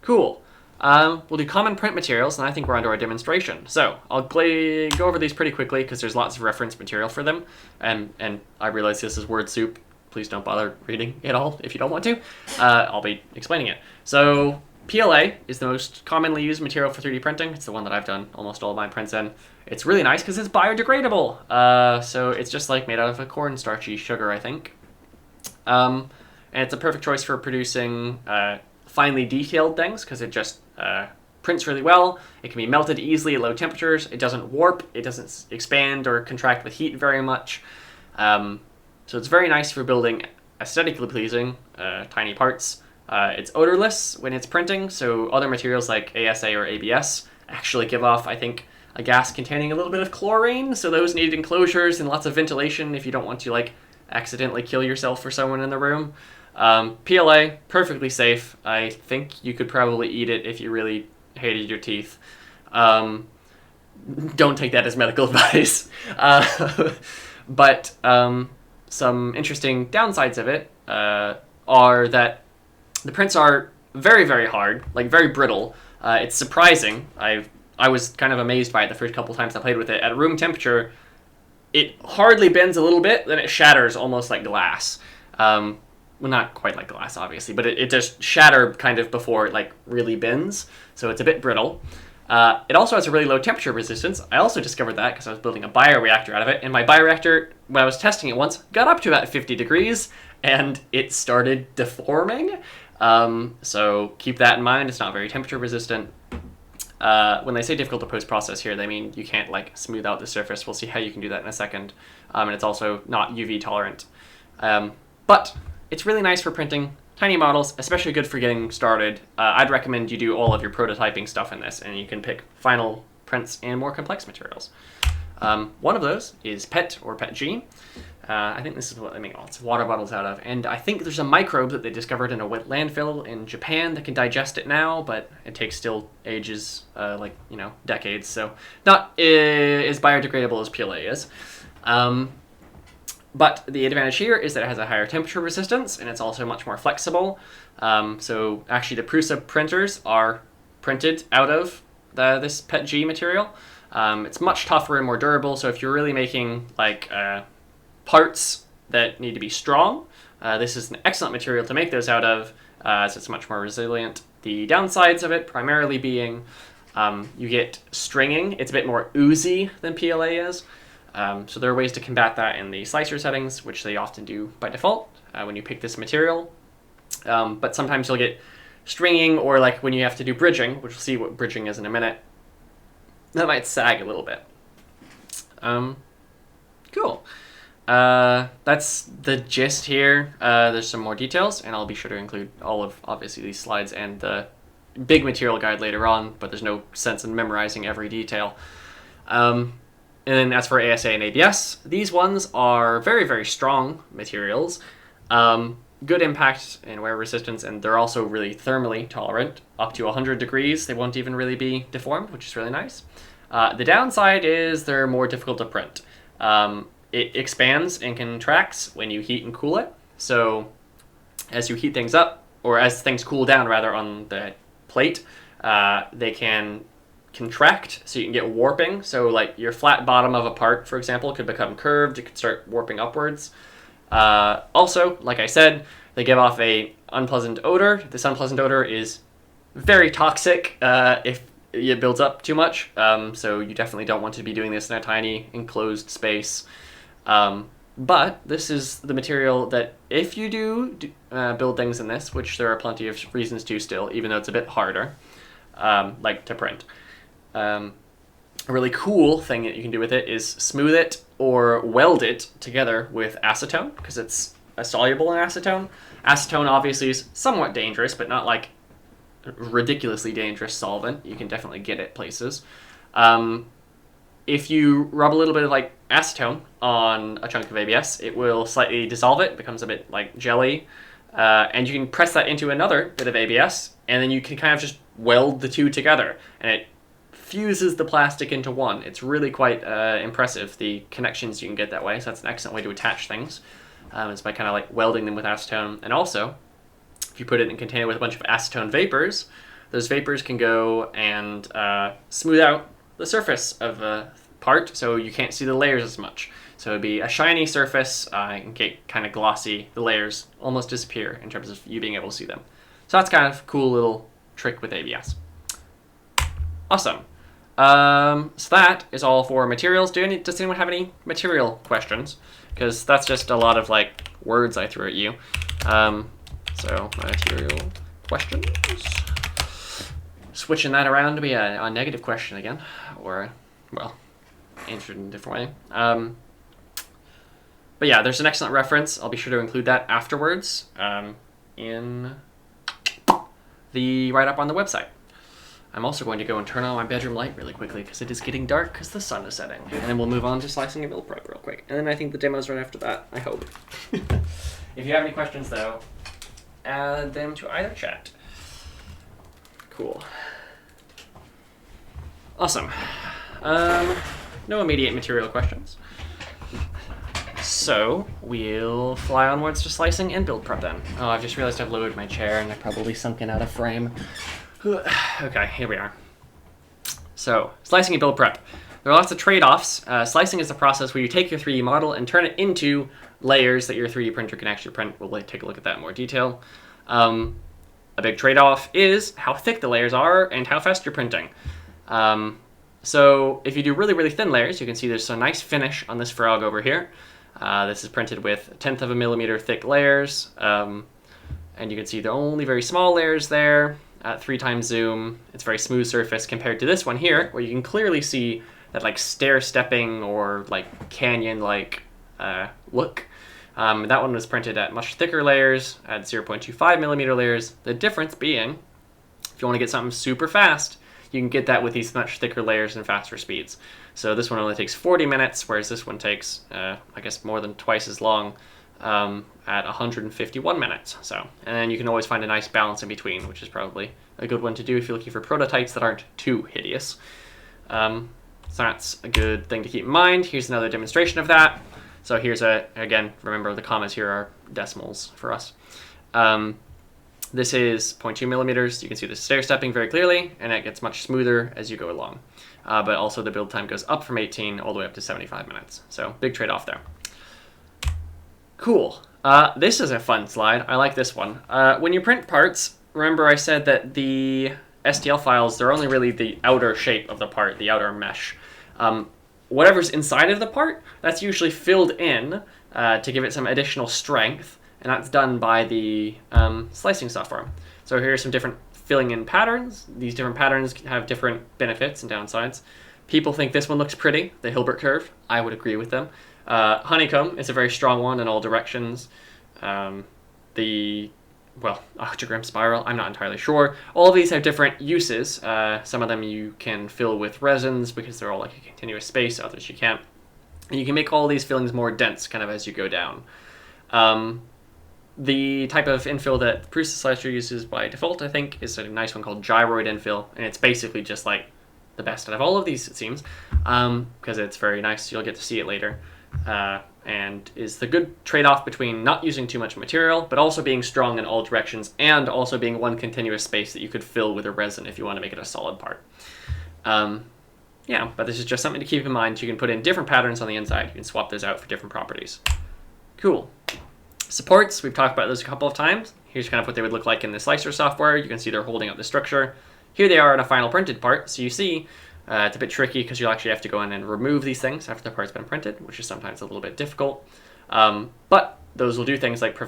Cool. We'll do common print materials, and I think we're onto our demonstration. So I'll go over these pretty quickly because there's lots of reference material for them, and I realize this is word soup. Please don't bother reading it all if you don't want to. I'll be explaining it. So PLA is the most commonly used material for 3D printing. It's the one that I've done almost all of my prints in. It's really nice because it's biodegradable. So it's just like made out of a cornstarchy sugar, I think. And it's a perfect choice for producing finely detailed things because it just prints really well. It can be melted easily at low temperatures. It doesn't warp. It doesn't expand or contract with heat very much. So it's very nice for building aesthetically pleasing tiny parts. It's odorless when it's printing, so other materials like ASA or ABS actually give off, I think, a gas containing a little bit of chlorine, so those need enclosures and lots of ventilation if you don't want to like accidentally kill yourself or someone in the room. PLA, perfectly safe. I think you could probably eat it if you really hated your teeth. Don't take that as medical advice. But some interesting downsides of it are that the prints are very, very hard, like very brittle. It's surprising. I was kind of amazed by it the first couple times I played with it. At room temperature, it hardly bends a little bit, then it shatters almost like glass. Well, not quite like glass, obviously, but it just shattered kind of before it like really bends, so it's a bit brittle. It also has a really low temperature resistance. I also discovered that because I was building a bioreactor out of it, and my bioreactor, when I was testing it once, got up to about 50 degrees, and it started deforming. So keep that in mind. It's not very temperature resistant. When they say difficult to post-process here, they mean you can't like smooth out the surface. We'll see how you can do that in a second. And it's also not UV tolerant. But it's really nice for printing tiny models, especially good for getting started. I'd recommend you do all of your prototyping stuff in this, and you can pick final prints and more complex materials. One of those is PET or PETG. I think this is what they make lots of water bottles out of. And I think there's a microbe that they discovered in a wet landfill in Japan that can digest it now, but it takes still ages, like, you know, decades. So not as biodegradable as PLA is. But the advantage here is that it has a higher temperature resistance, and it's also much more flexible. So actually the Prusa printers are printed out of this PETG material. It's much tougher and more durable, so if you're really making like parts that need to be strong, this is an excellent material to make those out of, as it's much more resilient. The downsides of it primarily being you get stringing. It's a bit more oozy than PLA is. So there are ways to combat that in the slicer settings, which they often do by default when you pick this material. But sometimes you'll get stringing, or like when you have to do bridging, which we'll see what bridging is in a minute, that might sag a little bit. Cool. That's the gist here. There's some more details, and I'll be sure to include all of, obviously, these slides and the big material guide later on, but there's no sense in memorizing every detail. And then as for ASA and ABS, these ones are very, very strong materials. Good impact and wear resistance, and they're also really thermally tolerant. Up to 100 degrees, they won't even really be deformed, which is really nice. The downside is they're more difficult to print. It expands and contracts when you heat and cool it. So as you heat things up, or as things cool down rather on the plate, they can contract, so you can get warping. So like your flat bottom of a part, for example, could become curved. It could start warping upwards. Also, like I said, they give off a unpleasant odor. This unpleasant odor is very toxic if it builds up too much. So you definitely don't want to be doing this in a tiny enclosed space. But this is the material that if you do build things in this, which there are plenty of reasons to still, even though it's a bit harder, like to print. A really cool thing that you can do with it is smooth it or weld it together with acetone, because it's soluble in acetone. Acetone obviously is somewhat dangerous, but not like ridiculously dangerous solvent. You can definitely get it places. If you rub a little bit of like acetone on a chunk of ABS, it will slightly dissolve it, becomes a bit like jelly, and you can press that into another bit of ABS, and then you can kind of just weld the two together, and it fuses the plastic into one. It's really quite impressive, the connections you can get that way, so that's an excellent way to attach things, is by kind of like welding them with acetone. And also, if you put it in a container with a bunch of acetone vapors, those vapors can go and smooth out the surface of a part, so you can't see the layers as much. So it'd be a shiny surface, and get kind of glossy. The layers almost disappear in terms of you being able to see them. So that's kind of a cool little trick with ABS. Awesome. So that is all for materials. Does anyone have any material questions? Because that's just a lot of like words I threw at you. So material questions. Switching that around to be a negative question again, or well, answered in a different way. But yeah, there's an excellent reference. I'll be sure to include that afterwards in the write-up on the website. I'm also going to go and turn on my bedroom light really quickly because it is getting dark because the sun is setting. And then we'll move on to slicing and build prep real quick. And then I think the demo's right after that, I hope. If you have any questions, though, add them to either chat. Cool. Awesome. No immediate material questions. So, we'll fly onwards to slicing and build prep then. Oh, I've just realized I've lowered my chair and I've probably sunken out of frame. Okay, here we are. So, slicing and build prep. There are lots of trade-offs. Slicing is the process where you take your 3D model and turn it into layers that your 3D printer can actually print. We'll take a look at that in more detail. A big trade-off is how thick the layers are and how fast you're printing. So if you do really, really thin layers, you can see there's a nice finish on this frog over here. This is printed with 1/10 of a millimeter thick layers. And you can see the only very small layers there at 3x zoom. It's a very smooth surface compared to this one here, where you can clearly see that like stair-stepping or like canyon-like look. That one was printed at much thicker layers, at 0.25 millimeter layers. The difference being, if you want to get something super fast, you can get that with these much thicker layers and faster speeds. So this one only takes 40 minutes, whereas this one takes, I guess, more than twice as long at 151 minutes. So, and then you can always find a nice balance in between, which is probably a good one to do if you're looking for prototypes that aren't too hideous. So that's a good thing to keep in mind. Here's another demonstration of that. So here's again, remember the commas here are decimals for us. This is 0.2 millimeters. You can see the stair stepping very clearly, and it gets much smoother as you go along. But also the build time goes up from 18 all the way up to 75 minutes. So big trade-off there. Cool. This is a fun slide. I like this one. When you print parts, remember I said that the STL files, they're only really the outer shape of the part, the outer mesh. Whatever's inside of the part, that's usually filled in to give it some additional strength, and that's done by the slicing software. So here are some different filling in patterns. These different patterns have different benefits and downsides. People think this one looks pretty, the Hilbert curve. I would agree with them. Honeycomb is a very strong one in all directions. Octogram spiral, I'm not entirely sure. All of these have different uses. Some of them you can fill with resins because they're all like a continuous space, others you can't. And you can make all these fillings more dense kind of as you go down. The type of infill that Prusa Slicer uses by default, I think, is a nice one called gyroid infill, and it's basically just like the best out of all of these, it seems, because it's very nice. You'll get to see it later. And is the good trade-off between not using too much material, but also being strong in all directions, and also being one continuous space that you could fill with a resin if you want to make it a solid part. Yeah, but this is just something to keep in mind. You can put in different patterns on the inside. You can swap those out for different properties. Cool. Supports, we've talked about those a couple of times. Here's kind of what they would look like in the slicer software. You can see they're holding up the structure. Here they are in a final printed part. So you see it's a bit tricky because you'll actually have to go in and remove these things after the part's been printed, which is sometimes a little bit difficult. But those will do things like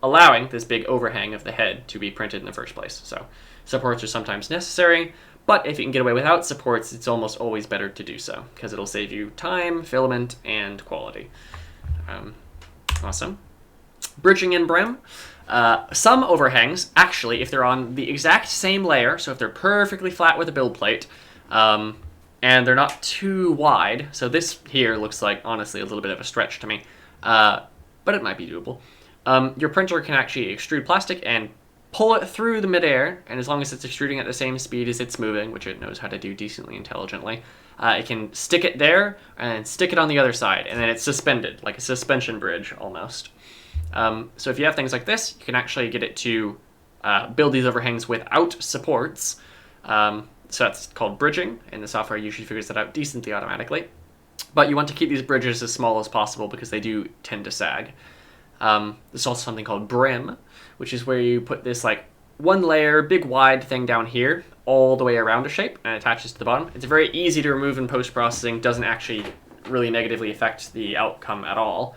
allowing this big overhang of the head to be printed in the first place. So supports are sometimes necessary, but if you can get away without supports, it's almost always better to do so because it'll save you time, filament, and quality. Awesome. Bridging in brim. Some overhangs, actually, if they're on the exact same layer, so if they're perfectly flat with a build plate, and they're not too wide, so this here looks like, honestly, a little bit of a stretch to me, but it might be doable. Your printer can actually extrude plastic and pull it through the midair, and as long as it's extruding at the same speed as it's moving, which it knows how to do decently intelligently, it can stick it there and stick it on the other side, and then it's suspended, like a suspension bridge almost. So if you have things like this, you can actually get it to build these overhangs without supports. So that's called bridging, and the software usually figures that out decently automatically. But you want to keep these bridges as small as possible because they do tend to sag. There's also something called brim, which is where you put this like one layer, big wide thing down here, all the way around a shape, and it attaches to the bottom. It's very easy to remove in post-processing, doesn't actually really negatively affect the outcome at all.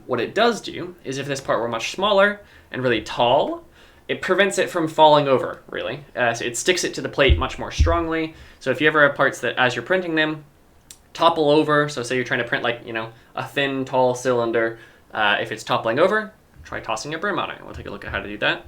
What it does do is if this part were much smaller and really tall, it prevents it from falling over, really. So it sticks it to the plate much more strongly. So if you ever have parts that, as you're printing them, topple over, so say you're trying to print like, a thin, tall cylinder, if it's toppling over, try tossing a brim on it. We'll take a look at how to do that.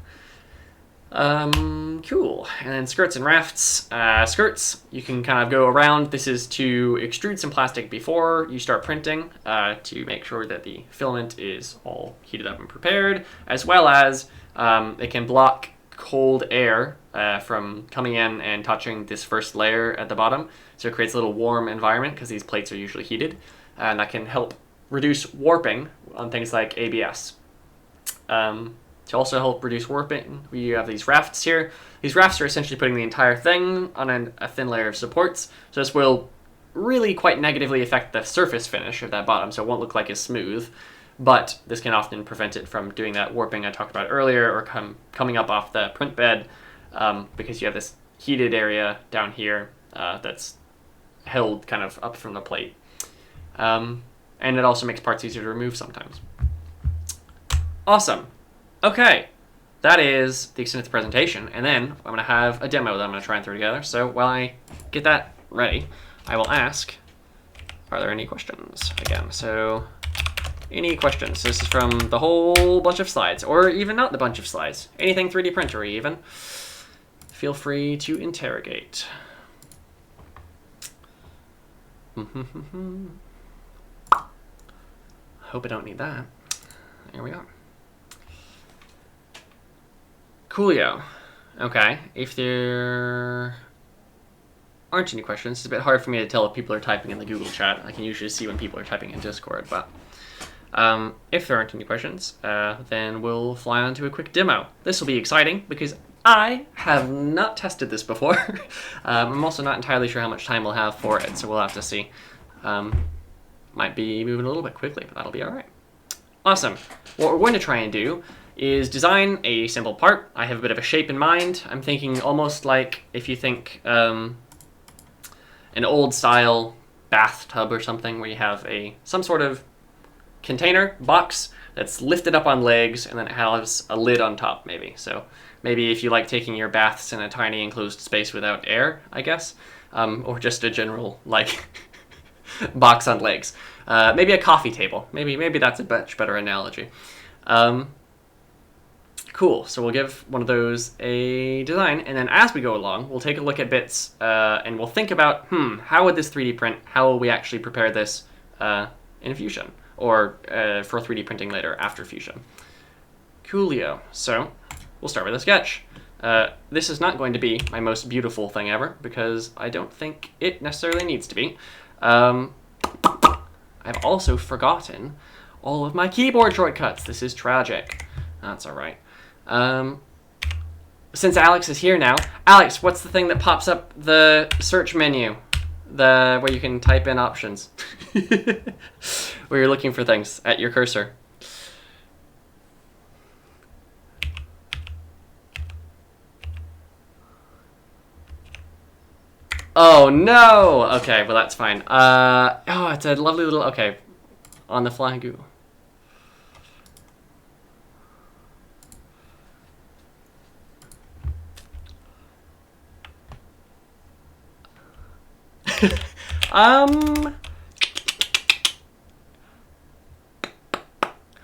Cool. And then skirts and rafts. Skirts, you can kind of go around. This is to extrude some plastic before you start printing to make sure that the filament is all heated up and prepared, as well as it can block cold air from coming in and touching this first layer at the bottom. So it creates a little warm environment because these plates are usually heated, and that can help reduce warping on things like ABS. To also help reduce warping, we have these rafts here. These rafts are essentially putting the entire thing on a thin layer of supports, so this will really quite negatively affect the surface finish of that bottom, so it won't look like it's smooth, but this can often prevent it from doing that warping I talked about earlier, or coming up off the print bed, because you have this heated area down here that's held kind of up from the plate. And it also makes parts easier to remove sometimes. Awesome. Okay, that is the extent of the presentation, and then I'm going to have a demo that I'm going to try and throw together. So while I get that ready, I will ask, are there any questions? Again, so any questions? This is from the whole bunch of slides, or even not the bunch of slides. Anything 3D printery even. Feel free to interrogate. Hope I don't need that. There we go. Coolio. Okay, if there aren't any questions, it's a bit hard for me to tell if people are typing in the Google chat. I can usually see when people are typing in Discord, but if there aren't any questions, then we'll fly on to a quick demo. This will be exciting because I have not tested this before. I'm also not entirely sure how much time we'll have for it, so we'll have to see. Might be moving a little bit quickly, but that'll be all right. Awesome. What we're going to try and do is design a simple part. I have a bit of a shape in mind. I'm thinking almost like if you think an old style bathtub or something where you have some sort of container, box, that's lifted up on legs and then it has a lid on top maybe. So maybe if you like taking your baths in a tiny enclosed space without air, I guess, or just a general like box on legs. Maybe a coffee table. Maybe that's a much better analogy. Cool, so we'll give one of those a design, and then as we go along, we'll take a look at bits, and we'll think about, how would this 3D print, how will we actually prepare this in Fusion, or for 3D printing later after Fusion. Coolio. So, we'll start with a sketch. This is not going to be my most beautiful thing ever, because I don't think it necessarily needs to be. I've also forgotten all of my keyboard shortcuts. This is tragic. That's alright. Since Alex is here now, Alex, what's the thing that pops up the search menu? Where you can type in options. Where you're looking for things at your cursor. Oh no! Okay, well that's fine. Oh, it's a lovely little, okay. On the fly Google.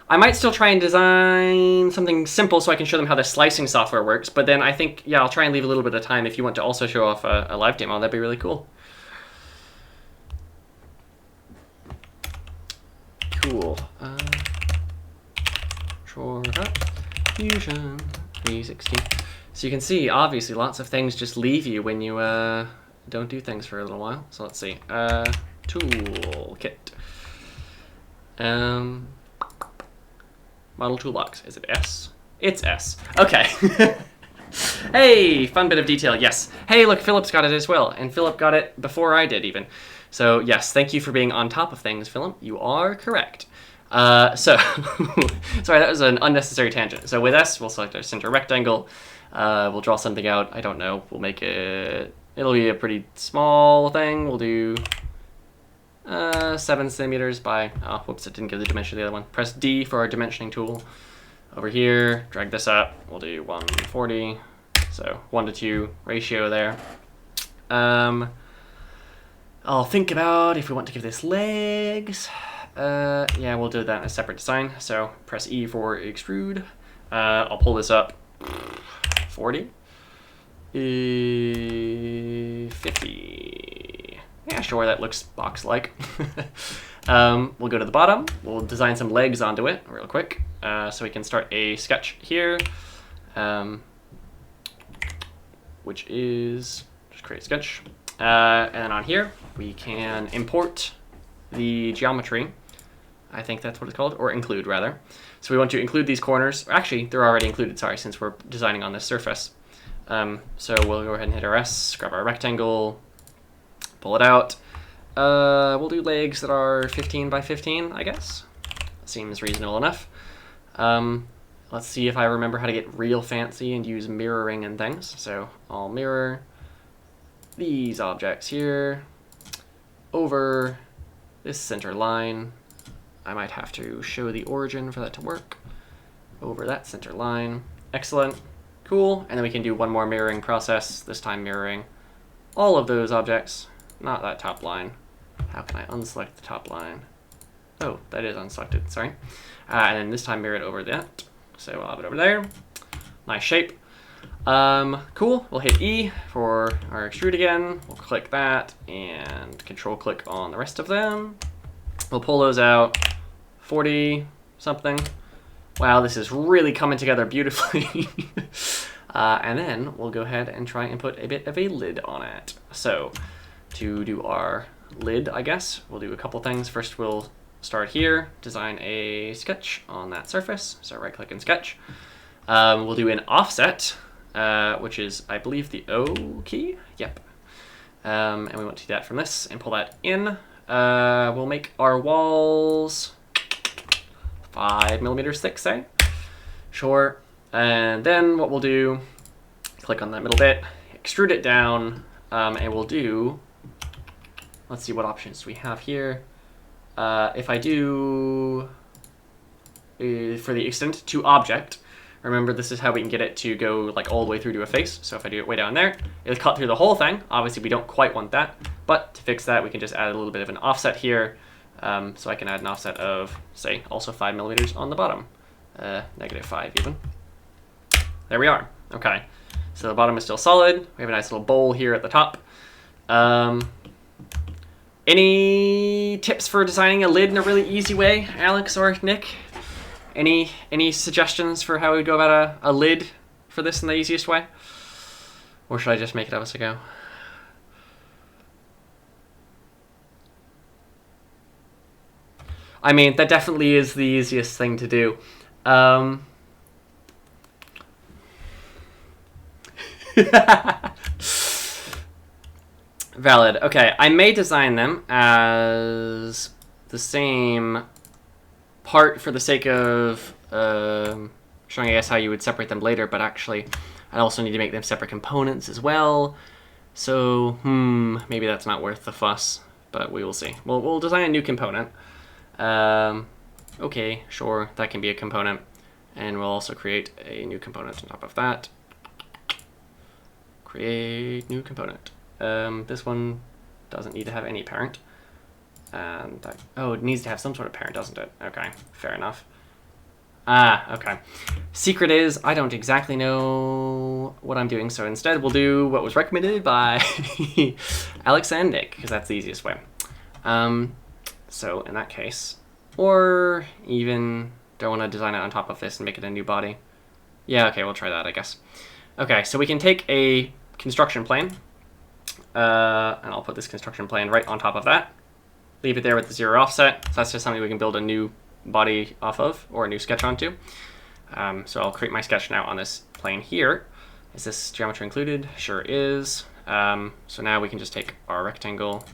I might still try and design something simple so I can show them how the slicing software works, but then I think, yeah, I'll try and leave a little bit of time if you want to also show off a live demo. That'd be really cool. Cool. Shortcut Fusion 316. So you can see, obviously, lots of things just leave you when you don't do things for a little while. So let's see. Toolkit. Model toolbox. Is it S? It's S. Okay. Hey, fun bit of detail. Yes. Hey, look, Philip's got it as well. And Philip got it before I did, even. So, yes, thank you for being on top of things, Philip. You are correct. Sorry, that was an unnecessary tangent. So with S, we'll select our center rectangle. We'll draw something out. I don't know. We'll make it... It'll be a pretty small thing. We'll do 7 centimeters by... Oh, whoops, it didn't give the dimension of the other one. Press D for our dimensioning tool. Over here, drag this up. We'll do 140. So 1:2 ratio there. I'll think about if we want to give this legs. Yeah, we'll do that in a separate design. So press E for extrude. I'll pull this up. 40. 50. Yeah, sure, that looks box-like. We'll go to the bottom. We'll design some legs onto it real quick. So we can start a sketch here. Which is, just create a sketch. And then on here, we can import the geometry. I think that's what it's called, or include rather. So we want to include these corners. Actually, they're already included, sorry, since we're designing on this surface. So we'll go ahead and hit our S, grab our rectangle, pull it out. We'll do legs that are 15 by 15, I guess. Seems reasonable enough. Let's see if I remember how to get real fancy and use mirroring and things. So I'll mirror these objects here over this center line. I might have to show the origin for that to work. Over that center line. Excellent. Cool. And then we can do one more mirroring process, this time mirroring all of those objects, not that top line. How can I unselect the top line? Oh, that is unselected, sorry. And then this time mirror it over that. So I'll have it over there. Nice shape. Cool. We'll hit E for our extrude again. We'll click that and control click on the rest of them. We'll pull those out. 40 something. Wow, this is really coming together beautifully. And then we'll go ahead and try and put a bit of a lid on it. So to do our lid, I guess, we'll do a couple things. First, we'll start here, design a sketch on that surface. So right click and sketch. We'll do an offset, which is, I believe, the O key. Yep. And we want to do that from this and pull that in. We'll make our walls 5 millimeters thick, say. Sure. And then what we'll do, click on that middle bit, extrude it down, and we'll do, let's see what options we have here. If I do, for the extent to object, remember this is how we can get it to go like all the way through to a face. So if I do it way down there, it'll cut through the whole thing. Obviously we don't quite want that, but to fix that we can just add a little bit of an offset here. So I can add an offset of, say, also 5 millimeters on the bottom. -5 even. There we are. Okay. So the bottom is still solid. We have a nice little bowl here at the top. Any tips for designing a lid in a really easy way, Alex or Nick? Any suggestions for how we go about a lid for this in the easiest way? Or should I just make it up as I go? I mean, that definitely is the easiest thing to do. Valid. Okay, I may design them as the same part for the sake of showing, I guess, how you would separate them later, but actually I also need to make them separate components as well. So, maybe that's not worth the fuss, but we will see. We'll design a new component. Okay, sure, that can be a component. And we'll also create a new component on top of that. Create new component. This one doesn't need to have any parent. And oh, it needs to have some sort of parent, doesn't it? Okay, fair enough. Okay. Secret is, I don't exactly know what I'm doing, so instead we'll do what was recommended by Alex and Nick, because that's the easiest way. So in that case, or even, do I want to design it on top of this and make it a new body? Yeah, okay, we'll try that, I guess. Okay, so we can take a construction plane, and I'll put this construction plane right on top of that. Leave it there with the 0 offset. So that's just something we can build a new body off of, or a new sketch onto. So I'll create my sketch now on this plane here. Is this geometry included? Sure is. So now we can just take our rectangle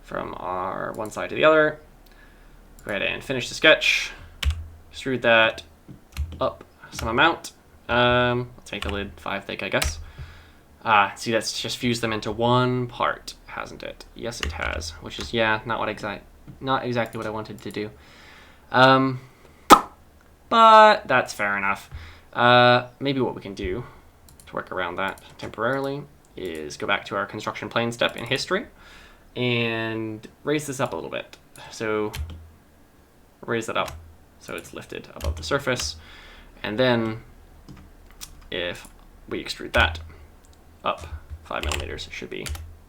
from our one side to the other. Go ahead and finish the sketch. Extrude that up some amount. Let's make the lid 5 thick, I guess. See, that's just fused them into one part, hasn't it? Yes, it has. Which is, yeah, not exactly what I wanted to do. But that's fair enough. Maybe what we can do to work around that temporarily is go back to our construction plane step in history and raise this up a little bit. So raise that up so it's lifted above the surface. And then if we extrude that up 5 millimeters, it should be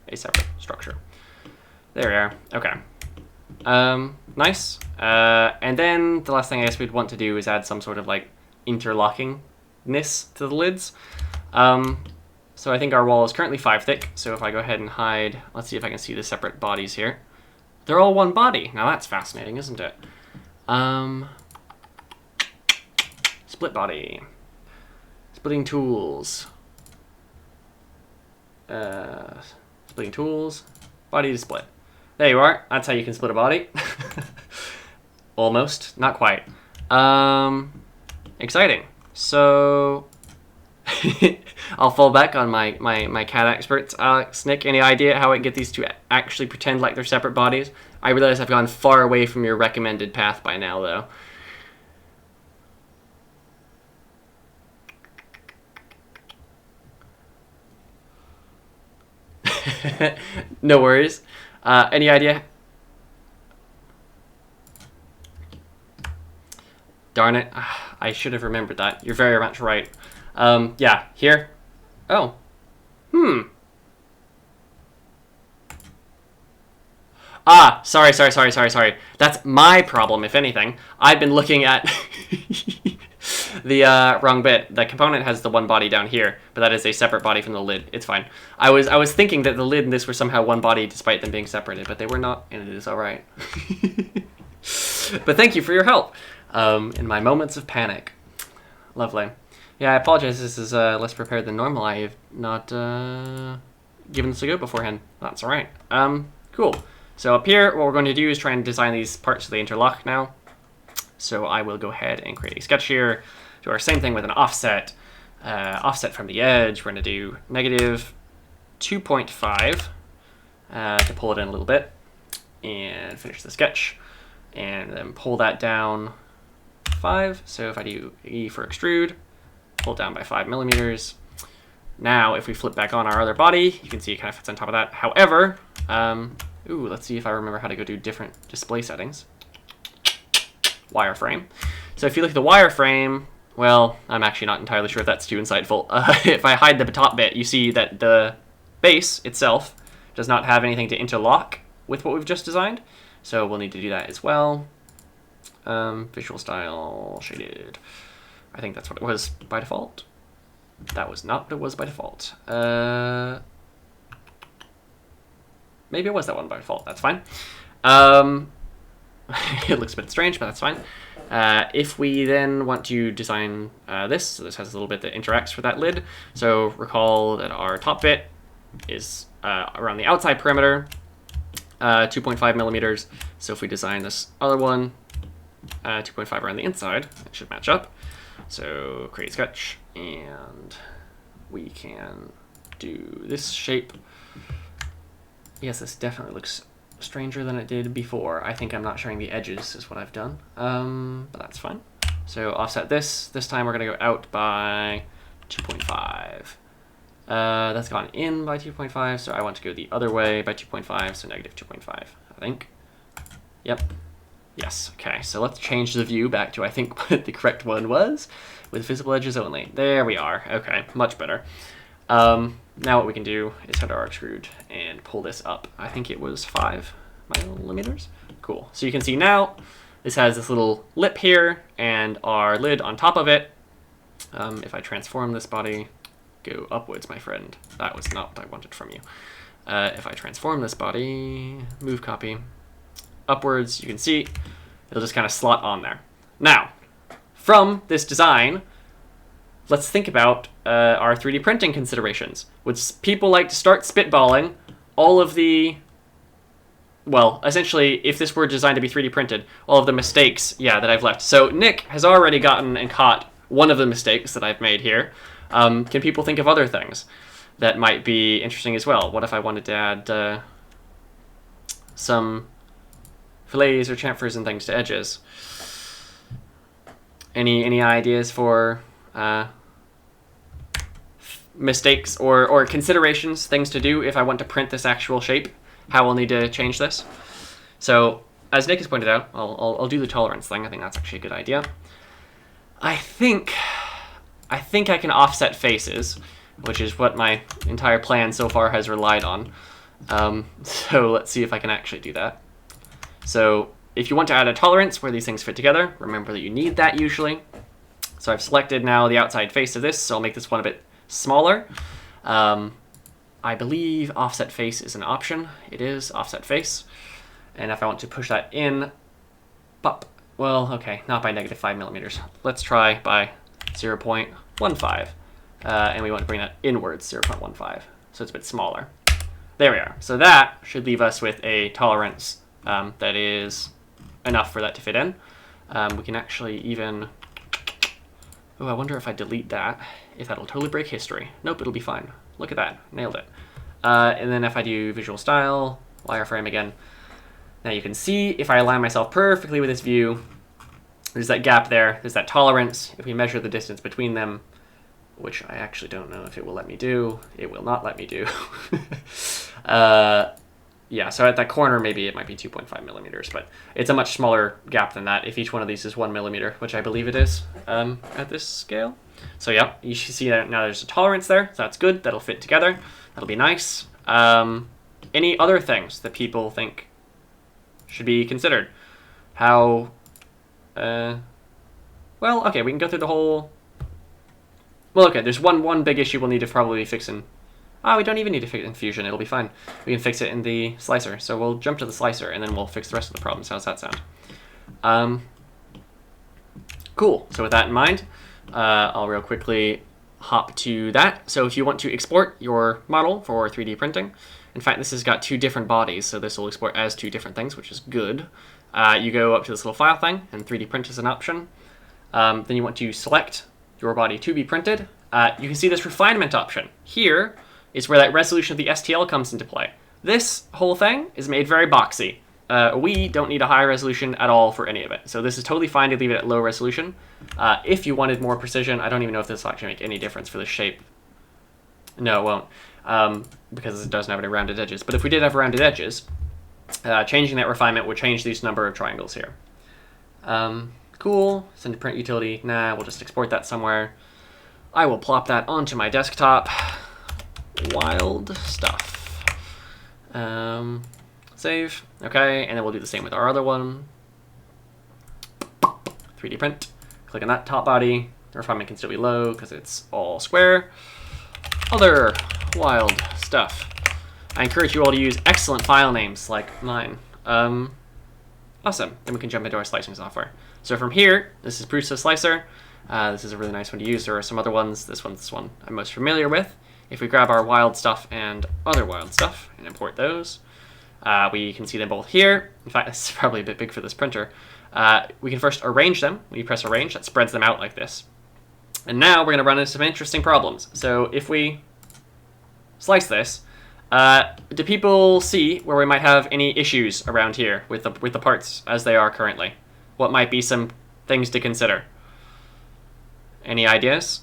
a separate structure. There we are. Okay. Nice. And then the last thing I guess we'd want to do is add some sort of like interlockingness to the lids. So I think our wall is currently 5 thick. So if I go ahead and hide, let's see if I can see the separate bodies here. They're all one body. Now that's fascinating, isn't it? Split body. Splitting tools. Splitting tools. Body to split. There you are. That's how you can split a body. Almost. Not quite. Exciting. So I'll fall back on my CAD experts. Alex, Nick, any idea how I get these to actually pretend like they're separate bodies? I realize I've gone far away from your recommended path by now, though. No worries. Any idea? Darn it. I should have remembered that. You're very much right. Yeah, here. Oh. Sorry. That's my problem, if anything. I've been looking at the wrong bit. The component has the one body down here, but that is a separate body from the lid. It's fine. I was thinking that the lid and this were somehow one body despite them being separated, but they were not, and it is all right. But thank you for your help in my moments of panic. Lovely. Yeah, I apologize. This is less prepared than normal. I have not given this a go beforehand. That's all right. Cool. So up here, what we're going to do is try and design these parts so they interlock now. So I will go ahead and create a sketch here. Do our same thing with an offset. Offset from the edge. We're going to do negative 2.5 to pull it in a little bit. And finish the sketch. And then pull that down 5. So if I do E for extrude, pull it down by 5 millimeters. Now, if we flip back on our other body, you can see it kind of fits on top of that. However, let's see if I remember how to go do different display settings. Wireframe. So if you look at the wireframe, well, I'm actually not entirely sure if that's too insightful. If I hide the top bit, you see that the base itself does not have anything to interlock with what we've just designed. So we'll need to do that as well. Visual style, shaded. I think that's what it was by default. That was not what it was by default. Maybe it was that one by default. That's fine. It looks a bit strange, but that's fine. If we then want to design this, so this has a little bit that interacts with that lid. So recall that our top bit is around the outside perimeter, 2.5 millimeters. So if we design this other one, 2.5 around the inside, it should match up. So create sketch, and we can do this shape. Yes, this definitely looks stranger than it did before. I think I'm not showing the edges is what I've done, but that's fine. So offset this. This time we're going to go out by 2.5. That's gone in by 2.5, so I want to go the other way by 2.5, so negative 2.5, I think. Yep. Yes, okay, so let's change the view back to I think what the correct one was, with visible edges only. There we are. Okay, much better. Now what we can do is head our extrude and pull this up. I think it was 5 millimeters. Cool. So you can see now this has this little lip here and our lid on top of it. If I transform this body, go upwards, my friend. That was not what I wanted from you. If I transform this body, move copy, upwards, you can see it'll just kind of slot on there. Now, from this design, let's think about our 3D printing considerations. Would people like to start spitballing all of the, well, essentially, if this were designed to be 3D printed, all of the mistakes, yeah, that I've left. So Nick has already gotten and caught one of the mistakes that I've made here. Can people think of other things that might be interesting as well? What if I wanted to add some fillets or chamfers and things to edges? Any ideas for mistakes or considerations, things to do if I want to print this actual shape? How I'll need to change this? So, as Nick has pointed out, I'll do the tolerance thing. I think that's actually a good idea. I think I can offset faces, which is what my entire plan so far has relied on. So let's see if I can actually do that. So if you want to add a tolerance where these things fit together, remember that you need that usually. So I've selected now the outside face of this, so I'll make this one a bit smaller. I believe offset face is an option. It is offset face. And if I want to push that in, pop, well, okay, not by negative 5 millimeters. Let's try by 0.15. And we want to bring that inwards, 0.15. So it's a bit smaller. There we are. So that should leave us with a tolerance that is enough for that to fit in. We can actually even, oh, I wonder if I delete that, if that'll totally break history. Nope, it'll be fine. Look at that, nailed it. And then if I do visual style, wireframe again, now you can see if I align myself perfectly with this view, there's that gap there, there's that tolerance. If we measure the distance between them, which I actually don't know if it will let me do, it will not let me do. Yeah, so at that corner, maybe it might be 2.5 millimeters, but it's a much smaller gap than that if each one of these is 1 millimeter, which I believe it is at this scale. So yeah, you should see that now there's a tolerance there, so that's good. That'll fit together. That'll be nice. Any other things that people think should be considered? How, well, okay, we can go through the whole, well, okay, there's one big issue we'll need to probably fix in, we don't even need to fix it in Fusion, it'll be fine. We can fix it in the slicer, so we'll jump to the slicer and then we'll fix the rest of the problems. How's that sound? Cool, so with that in mind, I'll real quickly hop to that. So if you want to export your model for 3D printing, in fact, this has got 2 different bodies, so this will export as 2 different things, which is good. You go up to this little file thing, and 3D print is an option. Then you want to select your body to be printed. You can see this refinement option. Here is where that resolution of the STL comes into play. This whole thing is made very boxy. We don't need a high resolution at all for any of it. So this is totally fine to leave it at low resolution. If you wanted more precision, I don't even know if this will actually make any difference for the shape. No, it won't, because it doesn't have any rounded edges. But if we did have rounded edges, changing that refinement would change these number of triangles here. Cool, send to print utility. Nah, we'll just export that somewhere. I will plop that onto my desktop. Wild stuff. Save. Okay, and then we'll do the same with our other one. 3D print. Click on that top body. The refinement can still be low because it's all square. Other wild stuff. I encourage you all to use excellent file names like mine. Awesome. Then we can jump into our slicing software. So from here, this is Prusa Slicer. This is a really nice one to use. There are some other ones. This one's the one I'm most familiar with. If we grab our wild stuff and other wild stuff and import those, we can see them both here. In fact, this is probably a bit big for this printer. We can first arrange them. When you press arrange, that spreads them out like this. And now we're going to run into some interesting problems. So if we slice this, do people see where we might have any issues around here with the parts as they are currently? What might be some things to consider? Any ideas?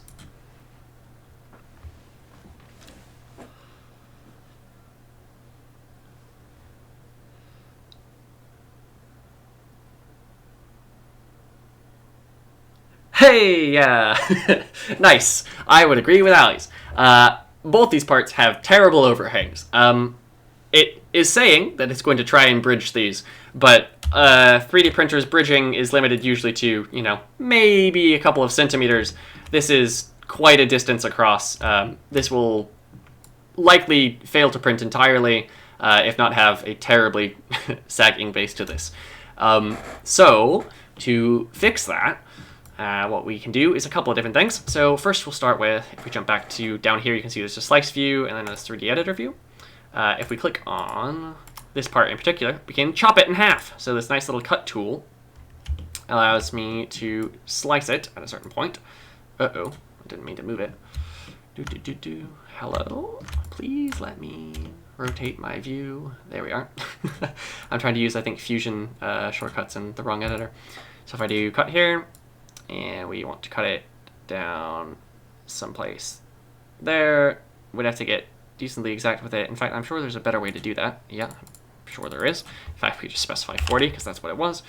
Hey, yeah, nice. I would agree with Ali's. Both these parts have terrible overhangs. It is saying that it's going to try and bridge these, but 3D printers bridging is limited usually to, you know, maybe a couple of centimeters. This is quite a distance across. This will likely fail to print entirely, if not have a terribly sagging base to this. So, to fix that, what we can do is a couple of different things. So first we'll start with, if we jump back to down here, you can see there's a slice view and then a 3D editor view. If we click on this part in particular, we can chop it in half. So this nice little cut tool allows me to slice it at a certain point. Uh-oh, I didn't mean to move it. Hello, please let me rotate my view. There we are. I'm trying to use, I think, Fusion shortcuts in the wrong editor. So if I do cut here, and we want to cut it down someplace there, we'd have to get decently exact with it. In fact, I'm sure there's a better way to do that. Yeah, I'm sure there is. In fact, we just specify 40 because that's what it was.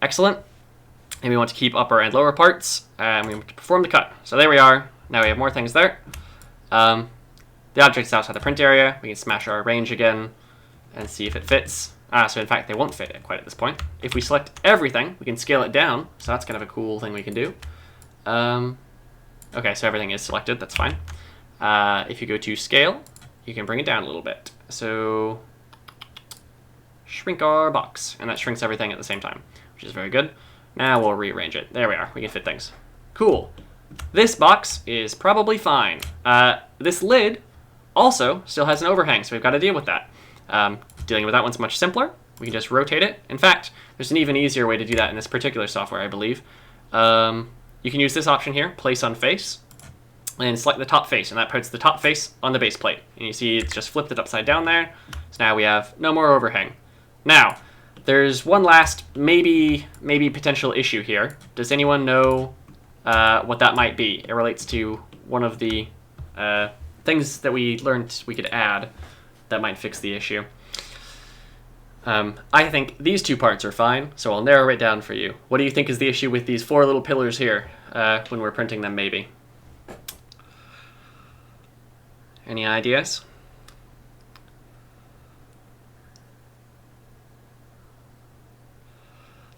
Excellent. And we want to keep upper and lower parts, and we want to perform the cut. So there we are. Now we have more things there. The object is outside the print area. We can smash our range again and see if it fits. So in fact, they won't fit it quite at this point. If we select everything, we can scale it down. So that's kind of a cool thing we can do. Okay, so everything is selected. That's fine. If you go to scale, you can bring it down a little bit. So shrink our box, and that shrinks everything at the same time, which is very good. Now we'll rearrange it. There we are. We can fit things. Cool. This box is probably fine. This lid also still has an overhang, so we've got to deal with that. Dealing with that one's much simpler. We can just rotate it. In fact, there's an even easier way to do that in this particular software, I believe. You can use this option here, place on face, and select the top face, and that puts the top face on the base plate. And you see it's just flipped it upside down there. So now we have no more overhang. Now, there's one last maybe potential issue here. Does anyone know what that might be? It relates to one of the things that we learned we could add that might fix the issue. I think these two parts are fine, so I'll narrow it down for you. What do you think is the issue with these four little pillars here when we're printing them, maybe? Any ideas?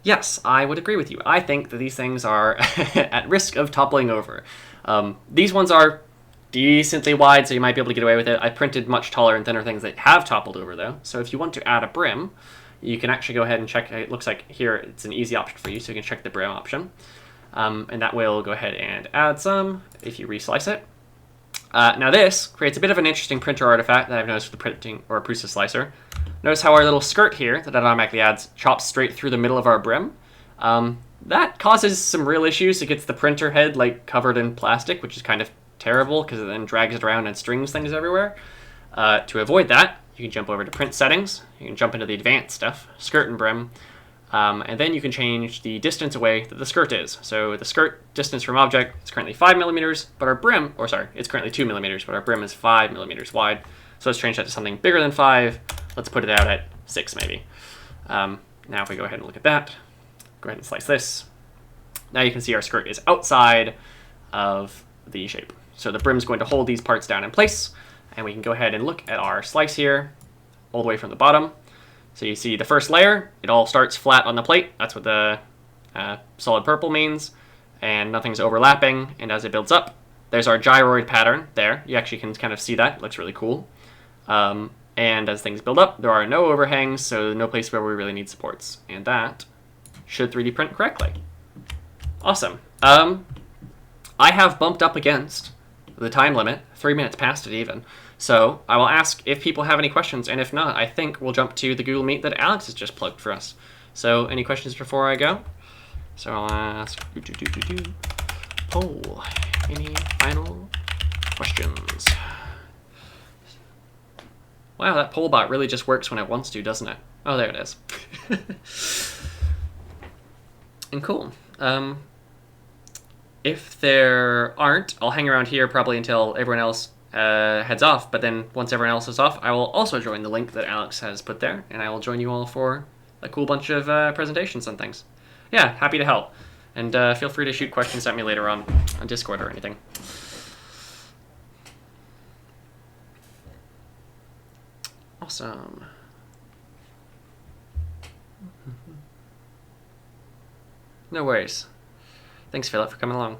Yes, I would agree with you. I think that these things are at risk of toppling over. These ones are decently wide, so you might be able to get away with it. I printed much taller and thinner things that have toppled over, though. So if you want to add a brim, you can actually go ahead and check. It looks like here it's an easy option for you, so you can check the brim option. And that will go ahead and add some if you reslice it. Now this creates a bit of an interesting printer artifact that I've noticed with the printing or Prusa slicer. Notice how our little skirt here that it automatically adds chops straight through the middle of our brim. That causes some real issues. It gets the printer head like covered in plastic, which is kind of terrible because it then drags it around and strings things everywhere. To avoid that, you can jump over to print settings. You can jump into the advanced stuff, skirt and brim. And then you can change the distance away that the skirt is. So the skirt distance from object is currently 5 millimeters, but our brim, or sorry, it's currently 2 millimeters, but our brim is 5 millimeters wide. So let's change that to something bigger than 5. Let's put it out at 6 maybe. Now if we go ahead and look at that, go ahead and slice this. Now you can see our skirt is outside of the shape. So the brim is going to hold these parts down in place, and we can go ahead and look at our slice here, all the way from the bottom. So you see the first layer, it all starts flat on the plate. That's what the solid purple means. and nothing's overlapping, and as it builds up, there's our gyroid pattern there. You actually can kind of see that. It looks really cool. And as things build up, there are no overhangs, so no place where we really need supports. And that should 3D print correctly. Awesome. I have bumped up against the time limit, 3 minutes past it even. So I will ask if people have any questions, and if not, I think we'll jump to the Google Meet that Alex has just plugged for us. So any questions before I go? So I'll ask, poll, any final questions? Wow, that poll bot really just works when it wants to, doesn't it? Oh, there it is. And cool. If there aren't, I'll hang around here probably until everyone else heads off, but then once everyone else is off, I will also join the link that Alex has put there, and I will join you all for a cool bunch of presentations and things. Yeah, happy to help. And feel free to shoot questions at me later on Discord or anything. Awesome. No worries. Thanks, Philip, for coming along.